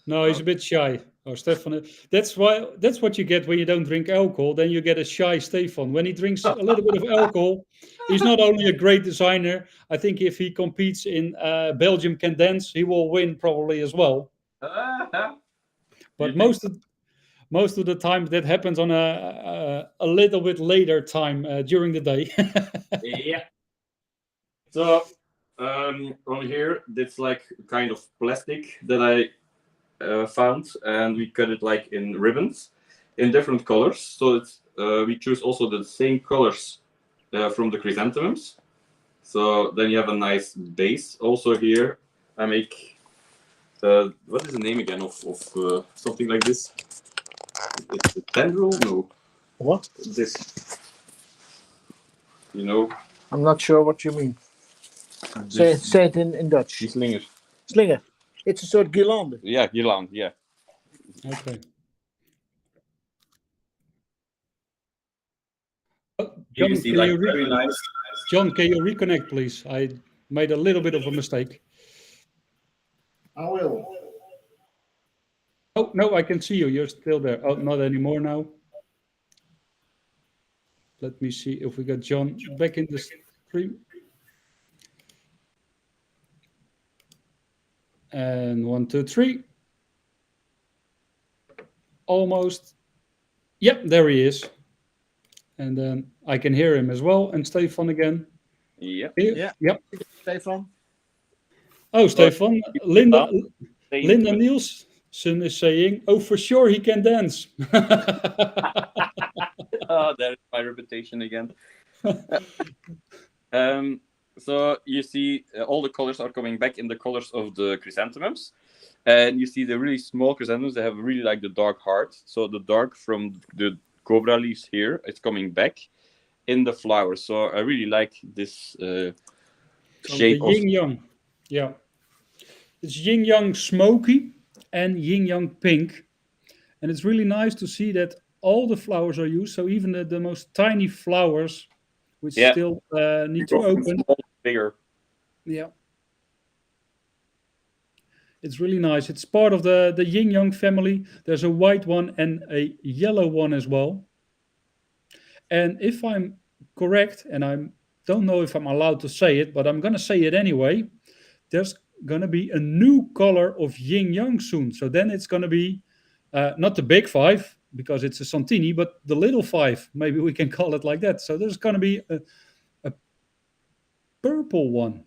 No, he's a bit shy. Oh, Stefan, that's what you get when you don't drink alcohol. Then you get a shy Stefan. When he drinks a little bit of alcohol, he's not only a great designer. I think if he competes in Belgium Can Dance, he will win probably as well. But most of the time that happens on a little bit later time during the day. Yeah. So on here, it's like kind of plastic that I found, and we cut it like in ribbons in different colors. So it's we choose also the same colors from the chrysanthemums. So then you have a nice base. Also here, I make what is the name again of something like this? It's a tendril? No. What? This. You know. I'm not sure what you mean. Say it in Dutch. Slinger. Slinger. It's a sort of guirlande. Yeah, guirlande. Yeah. Okay. You see, like, very nice. John, can you reconnect, please? I made a little bit of a mistake. I will. Oh, no, I can see you. You're still there. Oh, not anymore now. Let me see if we got John back in the stream. And 1, 2, 3. Almost. Yep, there he is. And then I can hear him as well. And Stefan again. Yep. Yeah. Yep. Stefan. Oh, Stefan. Linda Same. Nielsen is saying, oh, for sure he can dance. Oh, that is my reputation again. So you see all the colors are coming back in the colors of the chrysanthemums. And you see the really small chrysanthemums, they have really like the dark heart. So the dark from the cobra leaves here, it's coming back in the flowers. So I really like this shape of... yin-yang. Yeah. It's yin-yang smoky and yin-yang pink. And it's really nice to see that all the flowers are used. So even the most tiny flowers, which still need to open. Small, bigger. Yeah. It's really nice. It's part of the yin-yang family. There's a white one and a yellow one as well. And if I'm correct, and I don't know if I'm allowed to say it, but I'm going to say it anyway, there's going to be a new color of yin-yang soon. So then it's going to be not the big 5, because it's a Santini, but the little 5. Maybe we can call it like that. So there's going to be a purple one.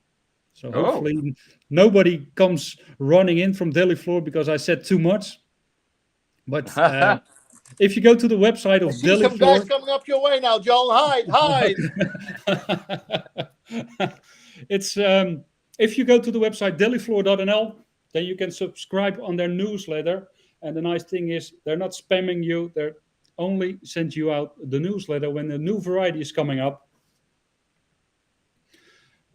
So hopefully nobody comes running in from Deliflor because I said too much. But if you go to the website of I see some guys coming up your way now, John. Hide. It's if you go to the website deliflor.nl, then you can subscribe on their newsletter. And the nice thing is they're not spamming you. They're only send you out the newsletter when a new variety is coming up.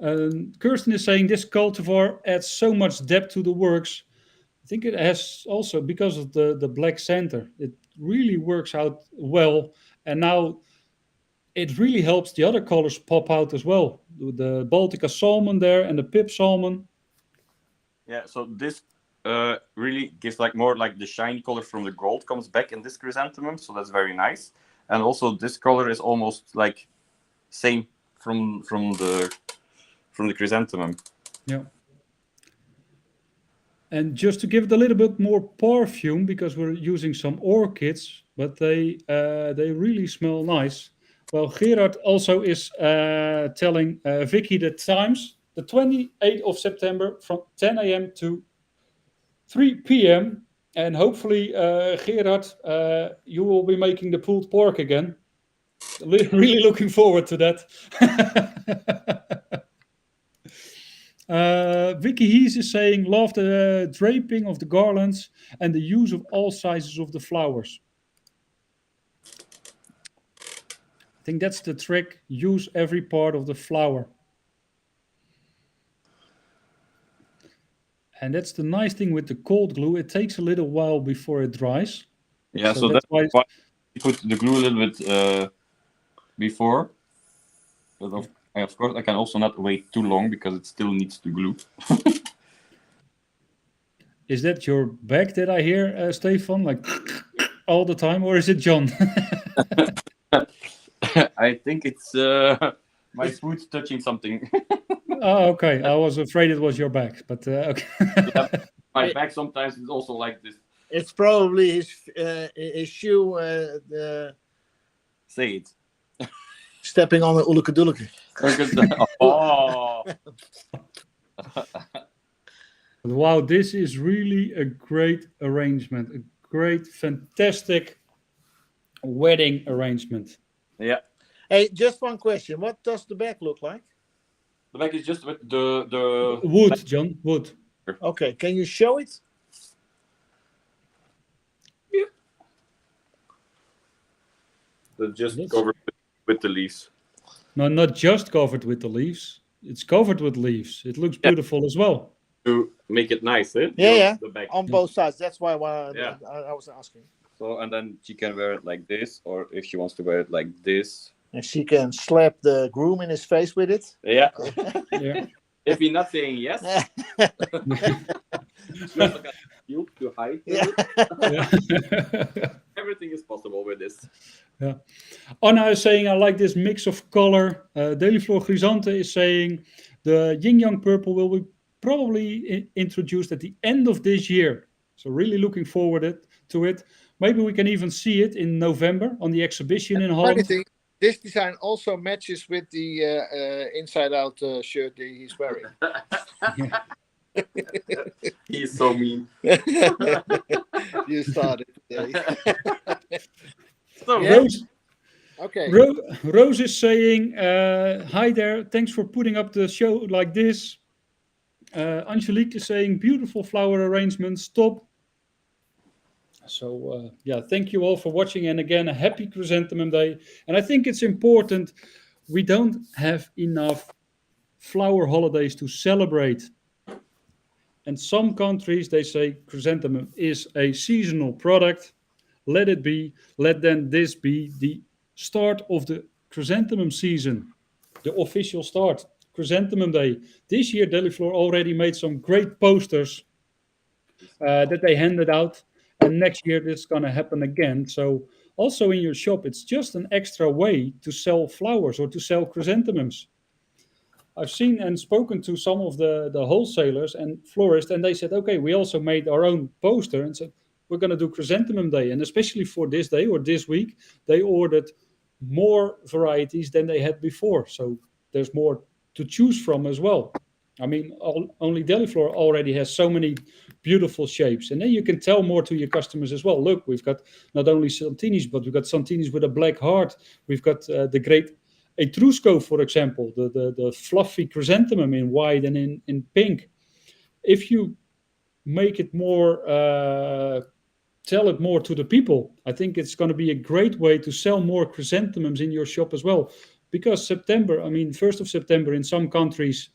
Kirsten is saying this cultivar adds so much depth to the works. I think it has also, because of the black center, it really works out well. And now it really helps the other colors pop out as well. The Baltica salmon there and the pip salmon. Yeah, so this really gives like more like the shiny color from the gold comes back in this chrysanthemum. So that's very nice. And also this color is almost like same from the chrysanthemum. Yeah. And just to give it a little bit more perfume, because we're using some orchids, but they really smell nice. Well, Gerard also is telling Vicky the times, the 28th of September from 10 a.m. to 3 p.m. And hopefully, Gerard, you will be making the pulled pork again. Really looking forward to that. Vicky Hees is saying, love the draping of the garlands and the use of all sizes of the flowers. I think that's the trick. Use every part of the flower. And that's the nice thing with the cold glue. It takes a little while before it dries. Yeah, so that's why you put the glue a little bit before. But of course, I can also not wait too long because it still needs to glue. Is that your back that I hear, Stefan, like all the time, or is it John? I think it's my foot touching something. Oh, okay. I was afraid it was your back, but okay. Yeah, my back sometimes is also like this. It's probably his shoe. Say it. Stepping on the ulukaduluk. Oh. Wow, this is really a great arrangement. A great, fantastic wedding arrangement. Yeah. Hey, just one question. What does the back look like? The back is just with the wood, John. Wood. Okay, can you show it? Yeah. Just covered with the leaves. No, not just covered with the leaves. It's covered with leaves. It looks beautiful as well. To make it nice, eh? Yeah. The back. On both sides. That's why I was asking. So, and then she can wear it like this, or if she wants to wear it like this. And she can slap the groom in his face with it. Yeah. Yeah. If you're not saying yes. To hide. Yeah. Everything is possible with this. Yeah. Anna is saying, I like this mix of color. Deliflor Chrysanten is saying, the yin-yang purple will be probably introduced at the end of this year. So really looking forward to it. Maybe we can even see it in November on the exhibition in Funny Holland. thing, this design also matches with the inside-out shirt that he's wearing. Yeah. He's so mean. You started today. So, Yeah. Rose, Okay. Rose is saying, hi there, thanks for putting up the show like this. Angelique is saying, beautiful flower arrangements, top. So, yeah, thank you all for watching. And again, a happy Chrysanthemum Day. And I think it's important, we don't have enough flower holidays to celebrate. And some countries, they say chrysanthemum is a seasonal product. Let it be. Let then this be the start of the chrysanthemum season, the official start, Chrysanthemum Day. This year, Deliflor already made some great posters that they handed out. And next year, this is going to happen again. So also in your shop, it's just an extra way to sell flowers or to sell chrysanthemums. I've seen and spoken to some of the wholesalers and florists, and they said, okay, we also made our own poster and said, we're going to do Chrysanthemum Day. And especially for this day or this week, they ordered more varieties than they had before. So there's more to choose from as well. I mean, only Deliflor already has so many beautiful shapes. And then you can tell more to your customers as well. Look, we've got not only Santinis, but we've got Santinis with a black heart. We've got the great Etrusco, for example, the fluffy chrysanthemum in white and in pink. If you make it more, tell it more to the people, I think it's going to be a great way to sell more chrysanthemums in your shop as well. Because September, I mean, 1st of September in some countries,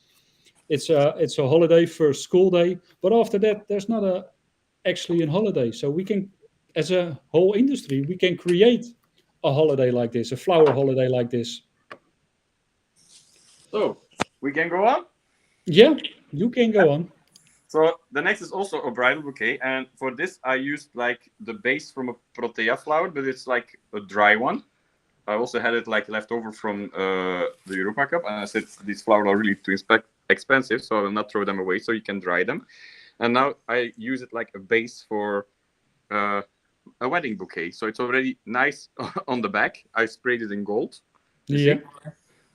it's a holiday, first school day. But after that, there's not actually a holiday. So we can, as a whole industry, we can create a holiday like this, a flower holiday like this. so we can go on. Yeah, you can go on. So the next is also a bridal bouquet, and for this I used like the base from a protea flower, but it's like a dry one. I also had it like left over from the Europa Cup, and I said these flowers are really too expensive, so I will not throw them away, so you can dry them. And now I use it like a base for a wedding bouquet, so it's already nice on the back. I sprayed it in gold. Yeah.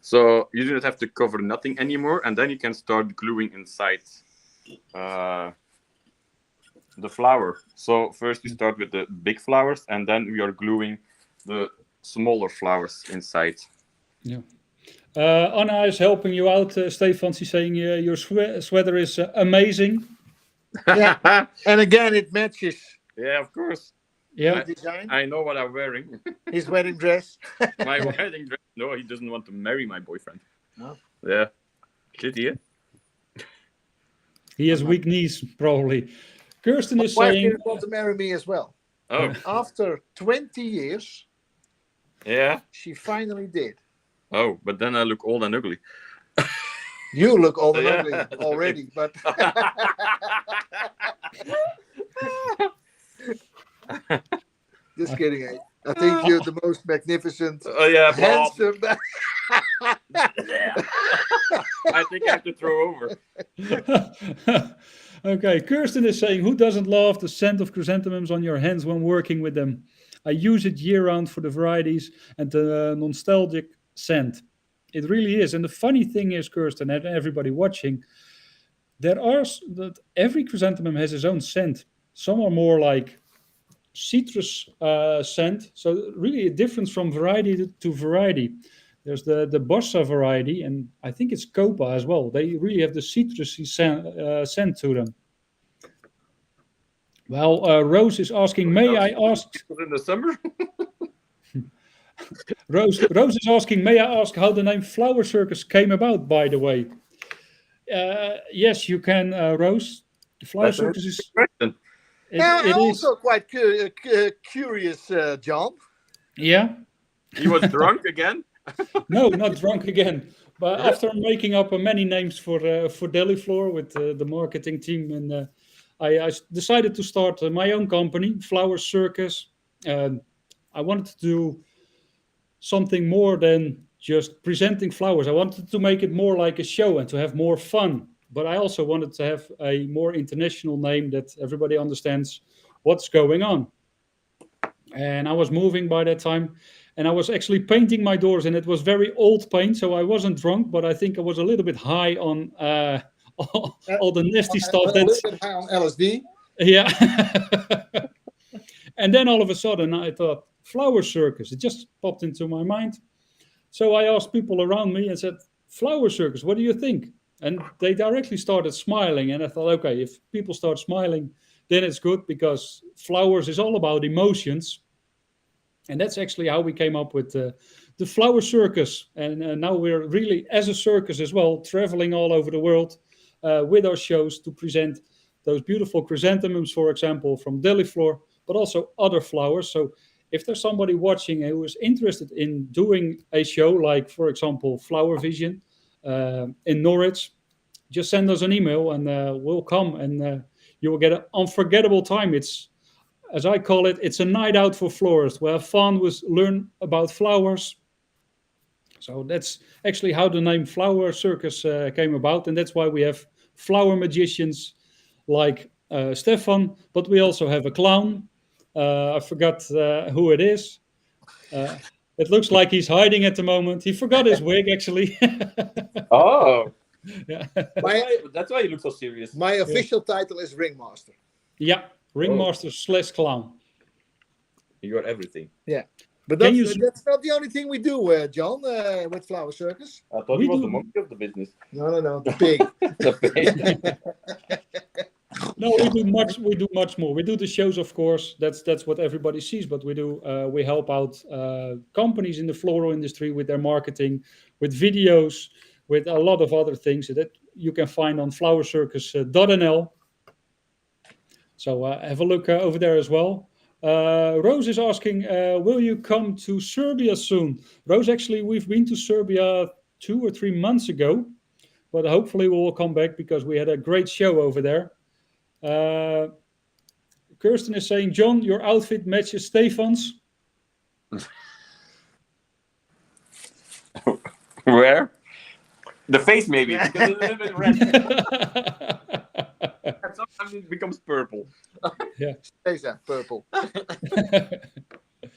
So you do not have to cover nothing anymore, and then you can start gluing inside the flower. So first we start with the big flowers, and then we are gluing the smaller flowers inside. Yeah. Anna is helping you out, Stefan. She's saying your sweater is amazing. Yeah. And again, it matches Yeah, of course. Yeah. the design. I know what I'm wearing. His wedding dress. My wedding dress. No, he doesn't want to marry my boyfriend. No. Yeah. Shit, yeah. He has weak knees, probably. Kirsten My is wife saying, didn't want to marry me as well. Oh, After 20 years, yeah. she finally did. Oh, but then I look old and ugly. You look old and Yeah. ugly already, but just kidding. Eh? I think you're the most magnificent, Oh, yeah, Bob. handsome. I think I have to throw over. okay, Kirsten is saying, who doesn't love the scent of chrysanthemums on your hands when working with them? I use it year-round for the varieties and the nostalgic scent. It really is. And the funny thing is, Kirsten, and everybody watching, every chrysanthemum has its own scent. Some are more like citrus scent. So really a difference from variety to variety. There's the Bossa variety, and I think it's Copa as well. They really have the citrusy scent to them. Well, Rose is asking, may I ask... In the summer? Rose is asking, may I ask how the name Flower Circus came about, by the way? Yes, you can, Rose. The Flower That's a Circus is... question. Yeah, It I'm is... also quite curious, John. Yeah? He was drunk again? No, not drunk again. But after making up many names for Deliflor with the marketing team, and I decided to start my own company, Flower Circus. I wanted to do something more than just presenting flowers. I wanted to make it more like a show and to have more fun. but I also wanted to have a more international name that everybody understands what's going on. And I was moving by that time, and I was actually painting my doors, and it was very old paint, so I wasn't drunk, but I think I was a little bit high on all the nasty stuff. A little bit high on LSD. Yeah. And then all of a sudden I thought, Flower Circus. It just popped into my mind. So I asked people around me and said, Flower Circus, what do you think? And they directly started smiling. And I thought, okay, if people start smiling, then it's good, because flowers is all about emotions. And that's actually how we came up with the Flower Circus. And now we're really, as a circus as well, traveling all over the world with our shows to present those beautiful chrysanthemums, for example, from Deliflor, but also other flowers. So if there's somebody watching who is interested in doing a show like, for example, Flower Vision in Norwich, just send us an email and we'll come, and you will get an unforgettable time. It's, as I call it, it's a night out for florists. We'll have fun, with learn about flowers. So that's actually how the name Flower Circus came about, and that's why we have flower magicians like Stefan, but we also have a clown. I forgot who it is. It looks like he's hiding at the moment. He forgot his wig, actually. Oh, Yeah, that's why you look so serious. My official title is Ringmaster. yeah, ringmaster / clown. You are everything. Yeah. But Can that's, you- that's not the only thing we do, John, with Flower Circus. I thought We he was do- the monkey of the business. No, the pig. No, we do much more. We do the shows, of course. That's what everybody sees. But we help out companies in the floral industry with their marketing, with videos, with a lot of other things that you can find on flowercircus.nl. So have a look over there as well. Rose is asking, will you come to Serbia soon? Rose, actually, we've been to Serbia 2 or 3 months ago, but hopefully we will come back, because we had a great show over there. Kirsten is saying, John, your outfit matches Stefan's. Where? The face, maybe, because it's a little bit red. Sometimes it becomes purple. Is that purple?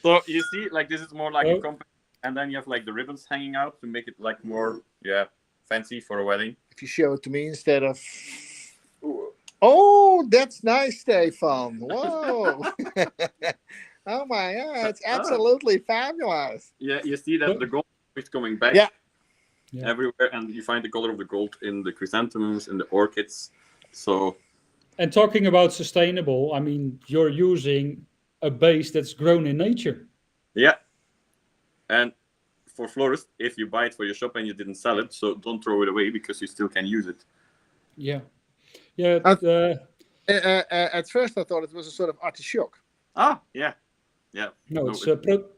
So you see, like, this is more like Oh. a company, and then you have like the ribbons hanging out to make it like more, fancy for a wedding. If you show it to me instead of... Oh, that's nice, Stefan. Whoa. Oh my God, it's absolutely fabulous. Yeah, you see that the gold is coming back Yeah. everywhere, and you find the color of the gold in the chrysanthemums, in the orchids. So And talking about sustainable, I mean, you're using a base that's grown in nature. yeah, and for florists, if you buy it for your shop and you didn't sell it, so don't throw it away, because you still can use it. Yeah. Yeah. At first, I thought it was a sort of artichoke. Ah, yeah. No, it's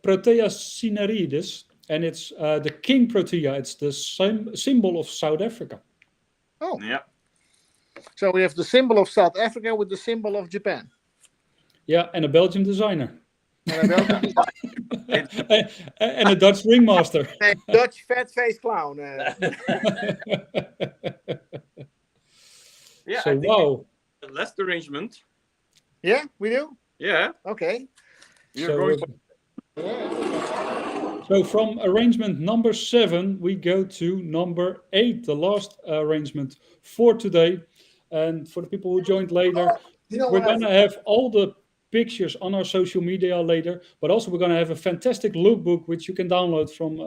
Protea cinereidis, and it's the king protea. It's the symbol of South Africa. Oh, Yeah. so we have the symbol of South Africa with the symbol of Japan. Yeah, and a Belgian designer. And a Belgian And a Dutch ringmaster. Dutch fat-faced clown. Yeah, So, I think wow. the last arrangement. Yeah, we do? Yeah, Okay. you're So, going so from arrangement number 7, we go to number 8, the last arrangement for today. And for the people who joined later, You know we're what? going to have all the pictures on our social media later, but also we're going to have a fantastic lookbook which you can download from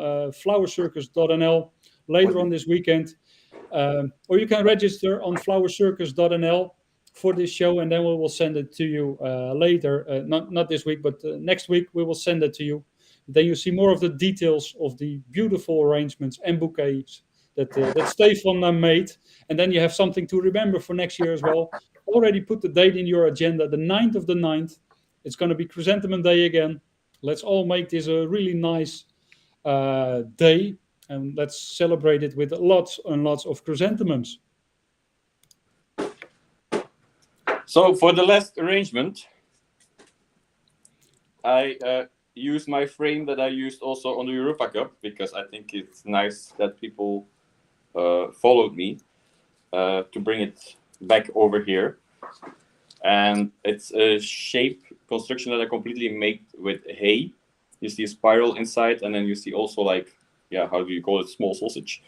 flowercircus.nl later on this weekend. Or you can register on flowercircus.nl for this show, and then we will send it to you later. Not this week, but next week we will send it to you. Then you see more of the details of the beautiful arrangements and bouquets that Stefan made, and then you have something to remember for next year as well. Already put the date in your agenda, the 9th of the 9th. It's going to be Chrysanthemum Day again. Let's all make this a really nice day, and let's celebrate it with lots and lots of chrysanthemums. So for the last arrangement, I used my frame that I used also on the Europa Cup, because I think it's nice that people followed me. to bring it back over here. And it's a shape construction that I completely made with hay. You see a spiral inside, and then you see also like, how do you call it, small sausage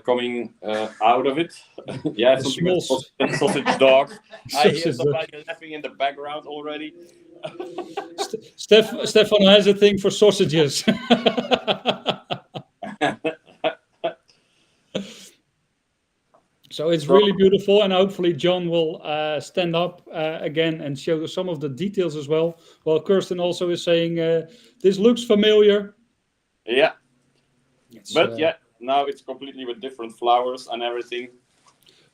coming out of it. Yeah, A something small like sausage dog. I hear Sausage somebody laughing in the background already. Stefan has a thing for sausages. So it's really beautiful, and hopefully John will stand up again and show some of the details as well. Well, Kirsten also is saying this looks familiar. Yeah, It's, but now it's completely with different flowers and everything.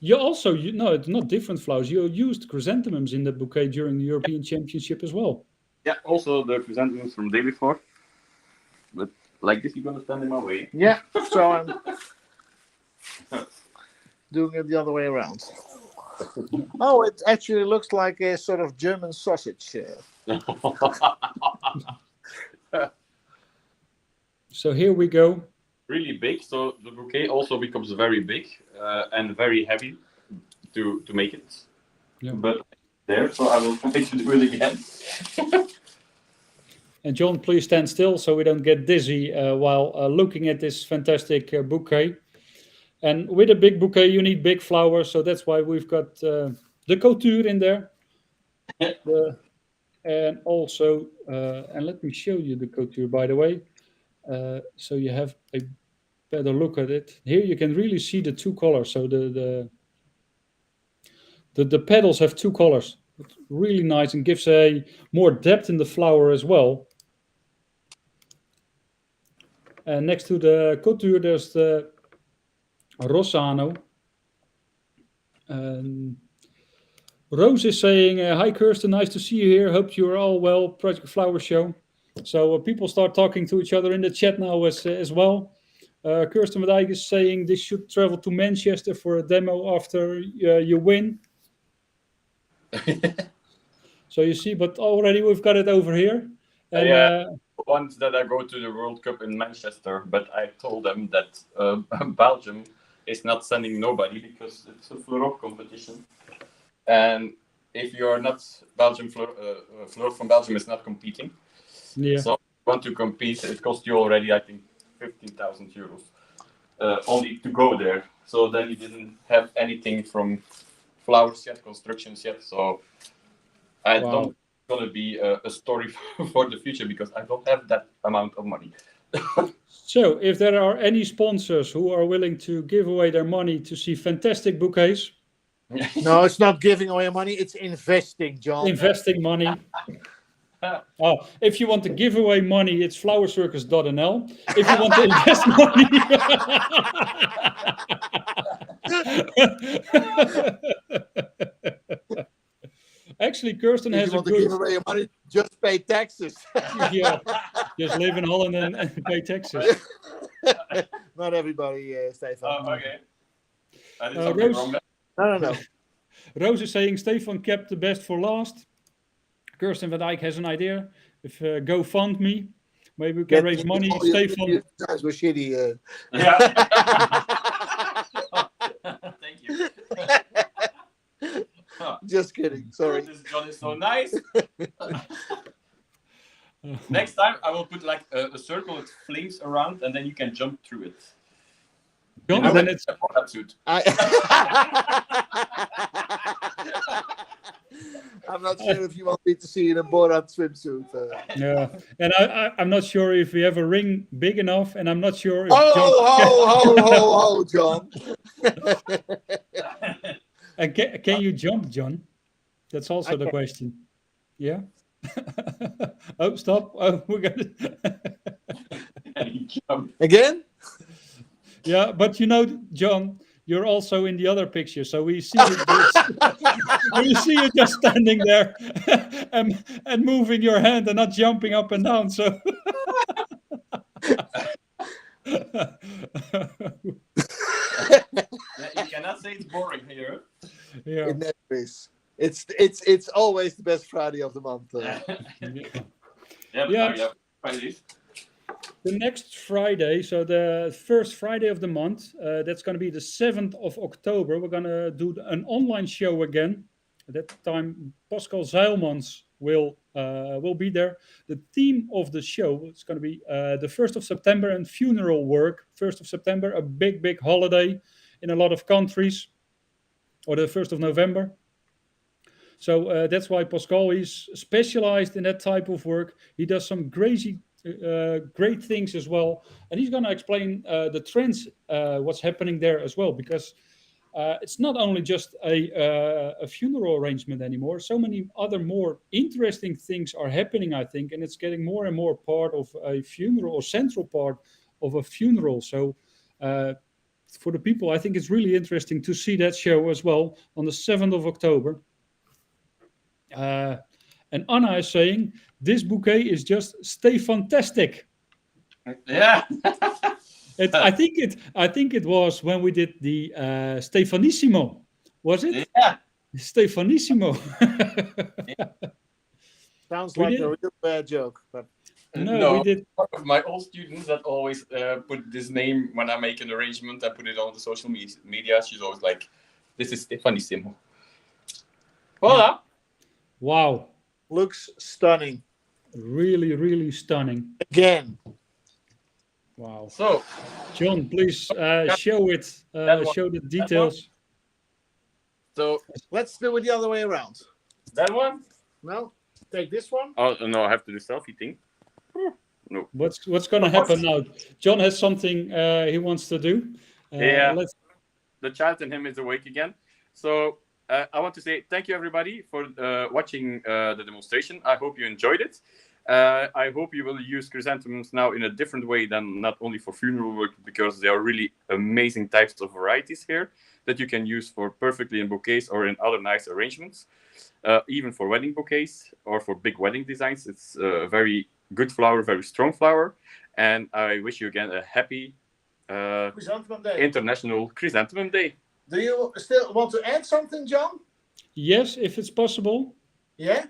No, it's not different flowers. You used chrysanthemums in the bouquet during the European Championship as well. Yeah, also the chrysanthemums from Deliflor. But like this, you're gonna stand in my way. Yeah, so I'm doing it the other way around. Oh, it actually looks like a sort of German sausage. So here we go. Really big, so the bouquet also becomes very big and very heavy to make it. Yeah. But there, so I will try to do it again. And John, please stand still so we don't get dizzy while looking at this fantastic bouquet. And with a big bouquet, you need big flowers, so that's why we've got the couture in there. And also, and let me show you the couture, by the way, so you have a better look at it. Here you can really see the two colors. So the petals have two colors. It's really nice and gives a more depth in the flower as well. And next to the couture, there's the Rossano. Rose is saying, hi Kirsten, nice to see you here. Hope you're all well. Project Flower Show. So people start talking to each other in the chat now as well. Kirsten van Dijk is saying this should travel to Manchester for a demo after you win. So you see, but already we've got it over here. And, once that I go to the World Cup in Manchester, but I told them that Belgium is not sending nobody because it's a Florop competition. And if you're not Belgium, Fleur from Belgium is not competing. Yeah. So if you want to compete, it costs you already, I think, 15,000 euros only to go there. So then you didn't have anything from flowers yet, constructions yet. So I don't think it's going to be a story for the future because I don't have that amount of money. So if there are any sponsors who are willing to give away their money to see fantastic bouquets. No, it's not giving away money, it's investing, John. Investing money. If you want to give away money, it's flowercircus.nl. If you want to invest money. Actually, Kirsten has a good... If you want to give away your money, just pay taxes. Yeah, just live in Holland and pay taxes. Not everybody, Stefan. Okay. I did something wrong there. No. Rose is saying Stefan kept the best for last. Kirsten van Dijk has an idea. If GoFundMe, maybe we can raise money. Stefan. Guys were shitty. Yeah. Thank you. Just kidding. Sorry. This John is so nice. Next time I will put like a circle with flames around, and then you can jump through it. John, then it's a Borat suit. I'm not sure if you want me to see you in a Borat swimsuit. Yeah, and I'm not sure if we have a ring big enough, and I'm not sure if John. And can you jump, John? That's also the question. Yeah. Oh, stop! Oh, we're gonna again. Yeah, but you know, John, you're also in the other picture, so we see you. We see you just standing there and moving your hand and not jumping up and down. So. You cannot say it's boring here. Yeah. It never is. It's always the best Friday of the month. Yeah. The next Friday, so the first Friday of the month, that's going to be the 7th of October. We're going to do an online show again. At that time, Pascal Zeilmans will be there. The theme of the show is going to be the 1st of September and funeral work. 1st of September, a big holiday in a lot of countries, or the 1st of November. So that's why Pascal is specialized in that type of work. He does some great things as well, and he's going to explain the trends, what's happening there as well, because it's not only just a funeral arrangement anymore. So many other more interesting things are happening, I think, and it's getting more and more part of a funeral, or central part of a funeral. So for the people, I think it's really interesting to see that show as well on the 7th of October. And Anna is saying, this bouquet is just stay fantastic. Yeah. I think it was when we did the Stefanissimo. Was it? Yeah. Stefanissimo. Sounds We like did. a real bad joke, but No, we did. One of my old students that always put this name when I make an arrangement. I put it on the social media. She's always like, "This is Stefanissimo." Voila. Wow. looks stunning. Really stunning. Again. Wow. So, John, please show it. Show the details. so Let's do it the other way around. that one. No? Take this one. Oh no, I have to do selfie thing. No. What's going to happen now? John has something he wants to do. Yeah. Let's. The child in him is awake again. So I want to say thank you everybody for watching the demonstration. I hope you enjoyed it. I hope you will use chrysanthemums now in a different way than not only for funeral work, because there are really amazing types of varieties here that you can use for perfectly in bouquets or in other nice arrangements. Even for wedding bouquets or for big wedding designs. It's a very good flower, very strong flower. And I wish you again a happy Chrysanthemum Day. International Chrysanthemum Day. Do you still want to add something, John? Yes, if it's possible. Yeah?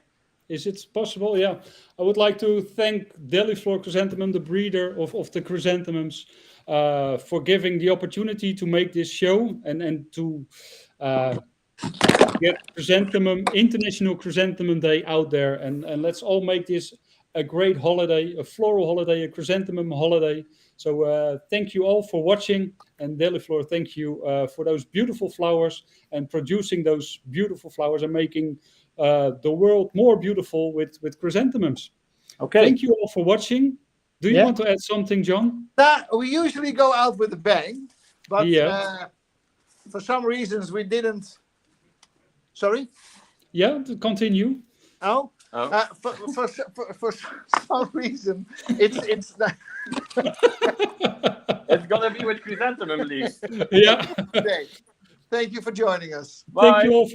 Is it possible? Yeah. I would like to thank Deliflor Chrysanthemum, the breeder of the chrysanthemums, for giving the opportunity to make this show and to get International Chrysanthemum Day out there. And let's all make this a great holiday, a floral holiday, a chrysanthemum holiday. So thank you all for watching. And Deliflor, thank you for those beautiful flowers and producing those beautiful flowers and making the world more beautiful with chrysanthemums. Okay. Thank you all for watching. Do you Yeah. want to add something, John? We usually go out with a bang, but Yeah. for some reasons we didn't. Sorry? Yeah, to continue. Oh? Oh. For some reason, it's It's gonna be with chrysanthemum leaves. Yeah. Day. Thank you for joining us. Bye. Thank you all for